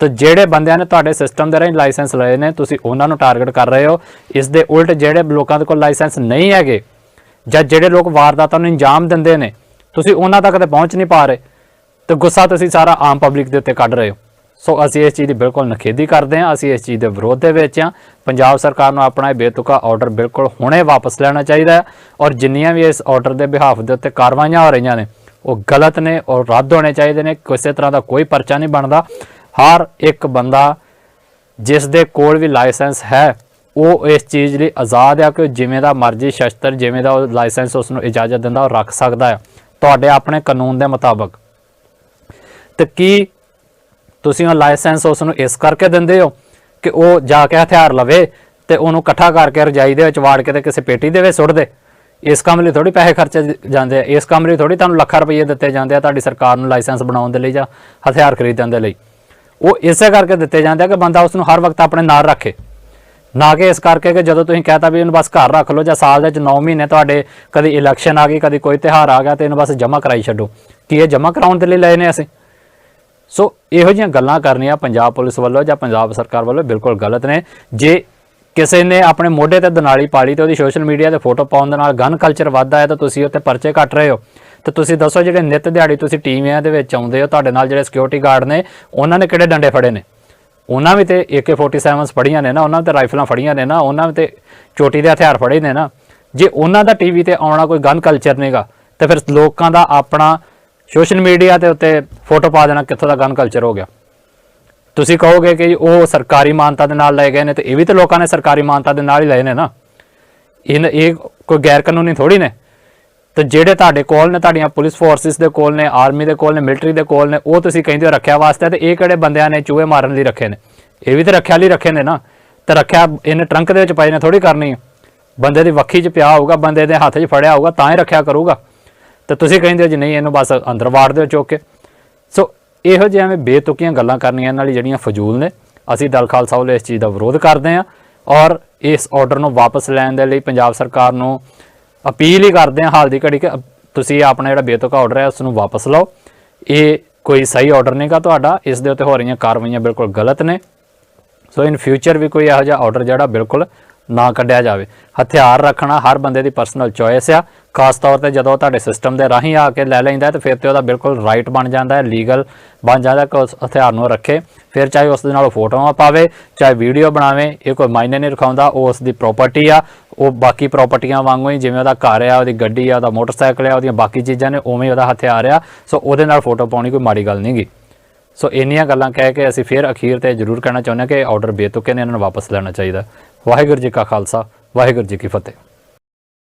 ਤੇ ਜਿਹੜੇ ਬੰਦਿਆਂ ਨੇ ਤੁਹਾਡੇ ਸਿਸਟਮ ਦੇ ਰਾਹੀਂ ਲਾਇਸੈਂਸ ਲਏ ਨੇ, ਤੁਸੀਂ ਉਹਨਾਂ ਨੂੰ ਟਾਰਗੇਟ ਕਰ ਰਹੇ ਹੋ। ਇਸ ਦੇ ਉਲਟ ਜਿਹੜੇ ਲੋਕਾਂ ਦੇ ਕੋਲ ਲਾਇਸੈਂਸ ਨਹੀਂ ਹੈਗੇ ਜਾਂ ਜਿਹੜੇ ਲੋਕ ਵਾਰਦਾਤਾਂ ਨੂੰ ਅੰਜਾਮ ਦਿੰਦੇ ਨੇ, ਤੁਸੀਂ ਉਹਨਾਂ ਤੱਕ ਤੇ ਪਹੁੰਚ ਨਹੀਂ ਪਾ ਰਹੇ ਤੇ ਗੁੱਸਾ ਤੁਸੀਂ ਸਾਰਾ ਆਮ ਪਬਲਿਕ ਦੇ ਉੱਤੇ ਕੱਢ ਰਹੇ ਹੋ। ਸੋ ਅਸੀਂ ਇਸ ਚੀਜ਼ ਦੀ ਬਿਲਕੁਲ ਨਿਖੇਧੀ ਕਰਦੇ ਹਾਂ। ਅਸੀਂ ਇਸ ਚੀਜ਼ ਦੇ ਵਿਰੋਧ ਦੇ ਵਿੱਚ ਹਾਂ। ਪੰਜਾਬ ਸਰਕਾਰ ਨੂੰ ਆਪਣਾ ਇਹ ਬੇਤੁਕਾ ਆਰਡਰ ਬਿਲਕੁਲ ਹੁਣੇ ਵਾਪਸ ਲੈਣਾ ਚਾਹੀਦਾ ਹੈ, ਔਰ ਜਿੰਨੀਆਂ ਵੀ ਇਸ ਆਰਡਰ ਦੇ ਬਿਹਾਫ ਦੇ ਉੱਤੇ ਕਾਰਵਾਈਆਂ ਹੋ ਰਹੀਆਂ ਨੇ ਉਹ ਗਲਤ ਨੇ ਔਰ ਰੱਦ ਹੋਣੇ ਚਾਹੀਦੇ ਨੇ। ਕਿਸੇ ਤਰ੍ਹਾਂ ਦਾ ਕੋਈ ਪਰਚਾ ਨਹੀਂ ਬਣਦਾ। ਹਰ ਇੱਕ ਬੰਦਾ ਜਿਸ ਦੇ ਕੋਲ ਵੀ ਲਾਇਸੈਂਸ ਹੈ ਉਹ ਇਸ ਚੀਜ਼ ਲਈ ਆਜ਼ਾਦ ਆ ਕਿ ਜਿਵੇਂ ਦਾ ਮਰਜ਼ੀ ਸ਼ਸਤਰ, ਜਿਵੇਂ ਦਾ ਉਹ ਲਾਇਸੈਂਸ ਉਸ ਨੂੰ ਇਜਾਜ਼ਤ ਦਿੰਦਾ ਉਹ ਰੱਖ ਸਕਦਾ ਹੈ ਤੁਹਾਡੇ ਆਪਣੇ ਕਾਨੂੰਨ ਦੇ ਮੁਤਾਬਕ। ਤੇ ਕੀ ਤੁਸੀਂ ਉਹ ਲਾਇਸੈਂਸ ਉਸ ਨੂੰ ਇਸ ਕਰਕੇ ਦਿੰਦੇ ਹੋ ਕਿ ਉਹ ਜਾ ਕੇ ਹਥਿਆਰ ਲਵੇ ਤੇ ਉਹਨੂੰ ਇਕੱਠਾ ਕਰਕੇ ਰਜਾਈ ਦੇ ਵਿੱਚ ਵਾੜ ਕੇ ਤੇ ਕਿਸੇ ਪੇਟੀ ਦੇ ਵਿੱਚ ਸੁੱਟ ਦੇ। ਇਸ ਕੰਮ ਲਈ ਥੋੜੀ ਪੈਸੇ ਖਰਚੇ ਜਾਂਦੇ ਆ, ਇਸ ਕੰਮ ਲਈ ਥੋੜੀ ਤੁਹਾਨੂੰ ਲੱਖਾਂ ਰੁਪਏ ਦਿੱਤੇ ਜਾਂਦੇ ਆ ਤੁਹਾਡੀ ਸਰਕਾਰ ਨੂੰ ਲਾਇਸੈਂਸ ਬਣਾਉਣ ਦੇ ਲਈ ਜਾਂ ਹਥਿਆਰ ਖਰੀਦਣ ਦੇ ਲਈ। ਉਹ ਇਸੇ ਕਰਕੇ ਦਿੱਤੇ ਜਾਂਦੇ ਆ ਕਿ ਬੰਦਾ ਉਸ ਨੂੰ ਹਰ ਵਕਤ ਆਪਣੇ ਨਾਲ ਰੱਖੇ, ਨਾ ਕਿ ਇਸ ਕਰਕੇ ਕਿ ਜਦੋਂ ਤੁਸੀਂ ਕਹਤਾ ਵੀ ਇਹਨੂੰ ਬਸ ਘਰ ਰੱਖ ਲਓ ਜਾਂ ਸਾਲ ਦੇ ਵਿੱਚ 9 ਮਹੀਨੇ ਤੁਹਾਡੇ ਕਦੀ ਇਲੈਕਸ਼ਨ ਆ ਗਈ, ਕਦੀ ਕੋਈ ਤਿਉਹਾਰ ਆ ਗਿਆ ਤੇ ਇਹਨੂੰ ਬਸ ਜਮ੍ਹਾਂ ਕਰਾਈ ਛੱਡੋ। ਕੀ ਇਹ ਜਮ੍ਹਾਂ ਕਰਾਉਣ ਦੇ ਲਈ ਲਏ ਨੇ ਅਸੀਂ? ਸੋ ਇਹੋ ਜਿਹੀਆਂ ਗੱਲਾਂ ਕਰਨੀਆਂ ਪੰਜਾਬ ਪੁਲਿਸ ਵੱਲੋਂ ਜਾਂ ਪੰਜਾਬ ਸਰਕਾਰ ਵੱਲੋਂ ਬਿਲਕੁਲ ਗਲਤ ਨੇ। ਜੇ ਕਿਸੇ ਨੇ ਆਪਣੇ ਮੋਢੇ ਤੇ ਦਨਾਲੀ ਪਾਲੀ ਤੇ ਉਹਦੀ ਸੋਸ਼ਲ ਮੀਡੀਆ ਤੇ ਫੋਟੋ ਪਾਉਣ ਦੇ ਨਾਲ ਗਨ ਕਲਚਰ ਵੱਧਦਾ ਹੈ ਤਾਂ ਤੁਸੀਂ ਉੱਤੇ ਪਰਚੇ ਕੱਟ ਰਹੇ ਹੋ। ਤੇ ਤੁਸੀਂ ਦੱਸੋ ਜਿਹੜੇ ਨਿੱਤ ਦਿਹਾੜੀ ਤੁਸੀਂ ਟੀਵੀਆਂ ਦੇ ਵਿੱਚ ਆਉਂਦੇ ਹੋ, ਤੁਹਾਡੇ ਨਾਲ ਜਿਹੜੇ ਸਿਕਿਉਰਿਟੀ ਗਾਰਡ ਨੇ ਉਹਨਾਂ ਨੇ ਕਿਹੜੇ ਡੰਡੇ ਫੜੇ ਨੇ? ਉਹਨਾਂ ਵੀ ਤੇ AK-47 ਫੜੀਆਂ ਨੇ ਨਾ, ਉਹਨਾਂ ਤੇ ਰਾਈਫਲਾਂ ਫੜੀਆਂ ਨੇ ਨਾ, ਉਹਨਾਂ ਵੀ ਤੇ ਚੋਟੀ ਦੇ ਹਥਿਆਰ ਫੜੇ ਨੇ ਨਾ। ਜੇ ਉਹਨਾਂ ਦਾ ਟੀਵੀ ਤੇ ਆਉਣਾ ਕੋਈ ਗਨ ਕਲਚਰ ਨਹੀਂਗਾ ਤੇ ਫਿਰ ਲੋਕਾਂ ਦਾ ਆਪਣਾ ਸੋਸ਼ਲ ਮੀਡੀਆ ਦੇ ਉੱਤੇ ਫੋਟੋ ਪਾ ਦੇਣਾ ਕਿੱਥੋਂ ਦਾ ਗਨ ਕਲਚਰ ਹੋ ਗਿਆ? ਤੁਸੀਂ ਕਹੋਗੇ ਕਿ ਉਹ ਸਰਕਾਰੀ ਮਾਨਤਾ ਦੇ ਨਾਲ ਲਏ ਗਏ ਨੇ, ਤੇ ਇਹ ਵੀ ਤਾਂ ਲੋਕਾਂ ਨੇ ਸਰਕਾਰੀ ਮਾਨਤਾ ਦੇ ਨਾਲ ਹੀ ਲਏ ਨੇ ਨਾ। ਇਹ ਕੋਈ ਗੈਰ ਕਾਨੂੰਨੀ ਥੋੜੀ ਨੇ। ਤੇ ਜਿਹੜੇ ਤੁਹਾਡੇ ਕੋਲ ਨੇ, ਤੁਹਾਡੀਆਂ ਪੁਲਿਸ ਫੋਰਸਿਸ ਦੇ ਕੋਲ ਨੇ, ਆਰਮੀ ਦੇ ਕੋਲ ਨੇ, ਮਿਲਟਰੀ ਦੇ ਕੋਲ ਨੇ, ਉਹ ਤੁਸੀਂ ਕਹਿੰਦੇ ਹੋ ਰੱਖਿਆ ਵਾਸਤੇ, ਤੇ ਇਹ ਕਿਹੜੇ ਬੰਦਿਆਂ ਨੇ ਚੂਹੇ ਮਾਰਨ ਲਈ ਰੱਖੇ ਨੇ? ਇਹ ਵੀ ਤਾਂ ਰੱਖਿਆ ਲਈ ਰੱਖੇ ਨੇ ਨਾ। ਤੇ ਰੱਖਿਆ ਇਹਨੇ ਟਰੰਕ ਦੇ ਵਿੱਚ ਪਾਈ ਨੇ ਥੋੜੀ ਕਰਨੀ। ਬੰਦੇ ਦੀ ਵੱਖੀ 'ਚ ਪਿਆ ਹੋਊਗਾ, ਬੰਦੇ ਦੇ ਹੱਥ 'ਚ ਫੜਿਆ ਹੋਊਗਾ ਤਾਂ ਹੀ ਰੱਖਿਆ ਕਰੂਗਾ। ਤੇ ਤੁਸੀਂ ਕਹਿੰਦੇ ਹੋ ਜੀ ਨਹੀਂ, ਇਹਨੂੰ ਬਸ ਅੰਦਰ ਵਾੜ ਦਿਓ ਚੁੱਕ ਕੇ। ਸੋ ਇਹੋ ਜਿਹੀਆਂ ਐਵੇਂ ਬੇਤੁਕੀਆਂ ਗੱਲਾਂ ਕਰਨੀਆਂ ਨਾਲ ਜਿਹੜੀਆਂ ਫਜ਼ੂਲ ਨੇ। ਅਸੀਂ ਦਲ ਖਾਲਸਾ ਵੱਲੋਂ ਇਸ ਚੀਜ਼ ਦਾ ਵਿਰੋਧ ਕਰਦੇ ਹਾਂ ਔਰ ਇਸ ਆਰਡਰ ਨੂੰ ਵਾਪਸ ਲੈਣ ਦੇ ਲਈ ਪੰਜਾਬ ਸਰਕਾਰ ਨੂੰ ਅਪੀਲ ਹੀ ਕਰਦੇ ਹਾਂ ਹਾਲ ਦੀ ਘੜੀ ਕਿ ਤੁਸੀਂ ਆਪਣਾ ਜਿਹੜਾ ਬੇਤੁਕਾ ਆਰਡਰ ਹੈ ਉਸ ਨੂੰ ਵਾਪਸ ਲਓ। ਇਹ ਕੋਈ ਸਹੀ ਆਰਡਰ ਨਹੀਂਗਾ ਤੁਹਾਡਾ, ਇਸ ਦੇ ਉੱਤੇ ਹੋ ਰਹੀਆਂ ਕਾਰਵਾਈਆਂ ਬਿਲਕੁਲ ਗਲਤ ਨੇ। ਸੋ ਇਨ ਫਿਊਚਰ ਵੀ ਕੋਈ ਇਹੋ ਜਿਹਾ ਆਰਡਰ ਜਿਹੜਾ ਬਿਲਕੁਲ ਨਾ ਕੱਢਿਆ ਜਾਵੇ। ਹਥਿਆਰ ਰੱਖਣਾ ਹਰ ਬੰਦੇ ਦੀ ਪਰਸਨਲ ਚੋਇਸ ਆ, ਖਾਸ ਤੌਰ ਤੇ ਜਦੋਂ ਤੁਹਾਡੇ ਸਿਸਟਮ ਦੇ ਰਾਹੀਂ ਆ ਕੇ ਲੈ ਲੈਂਦਾ ਤੇ ਫਿਰ ਤੇ ਉਹਦਾ ਬਿਲਕੁਲ ਰਾਈਟ ਬਣ ਜਾਂਦਾ ਹੈ, ਲੀਗਲ ਬਣ ਜਾਂਦਾ ਕਿ ਉਸ ਹਥਿਆਰ ਨੂੰ ਰੱਖੇ। ਫਿਰ ਚਾਹੇ ਉਸ ਦੇ ਨਾਲ ਫੋਟੋਆਂ ਪਾਵੇ, ਚਾਹੇ ਵੀਡੀਓ ਬਣਾਵੇ, ਇਹ ਕੋਈ ਮਾਇਨੇ ਨਹੀਂ ਰਖਾਉਂਦਾ। ਉਹ ਉਸ ਦੀ ਪ੍ਰੋਪਰਟੀ ਆ, ਉਹ ਬਾਕੀ ਪ੍ਰੋਪਰਟੀਆਂ ਵਾਂਗੂ ਹੀ, ਜਿਵੇਂ ਉਹਦਾ ਘਰ ਆ, ਉਹਦੀ ਗੱਡੀ ਆ, ਉਹਦਾ ਮੋਟਰਸਾਈਕਲ ਆ, ਉਹਦੀਆਂ ਬਾਕੀ ਚੀਜ਼ਾਂ ਨੇ, ਉਵੇਂ ਉਹਦਾ ਹਥਿਆਰ ਆ। ਸੋ ਉਹਦੇ ਨਾਲ ਫੋਟੋ ਪਾਉਣੀ ਕੋਈ ਮਾੜੀ ਗੱਲ ਨਹੀਂ ਗੀ। ਸੋ ਇੰਨੀਆਂ ਗੱਲਾਂ ਕਹਿ ਕੇ ਅਸੀਂ ਫਿਰ ਅਖੀਰ ਤੇ ਜ਼ਰੂਰ ਕਹਿਣਾ ਚਾਹੁੰਦੇ ਹਾਂ ਕਿ ਆਰਡਰ ਬੇਤੁਕੇ ਨੇ, ਇਹਨਾਂ ਨੂੰ ਵਾਪਸ ਲੈਣਾ ਚਾਹੀਦਾ। ਵਾਹਿਗੁਰੂ ਜੀ ਕਾ ਖਾਲਸਾ, ਵਾਹਿਗੁਰੂ ਜੀ ਕੀ ਫਤਿਹ।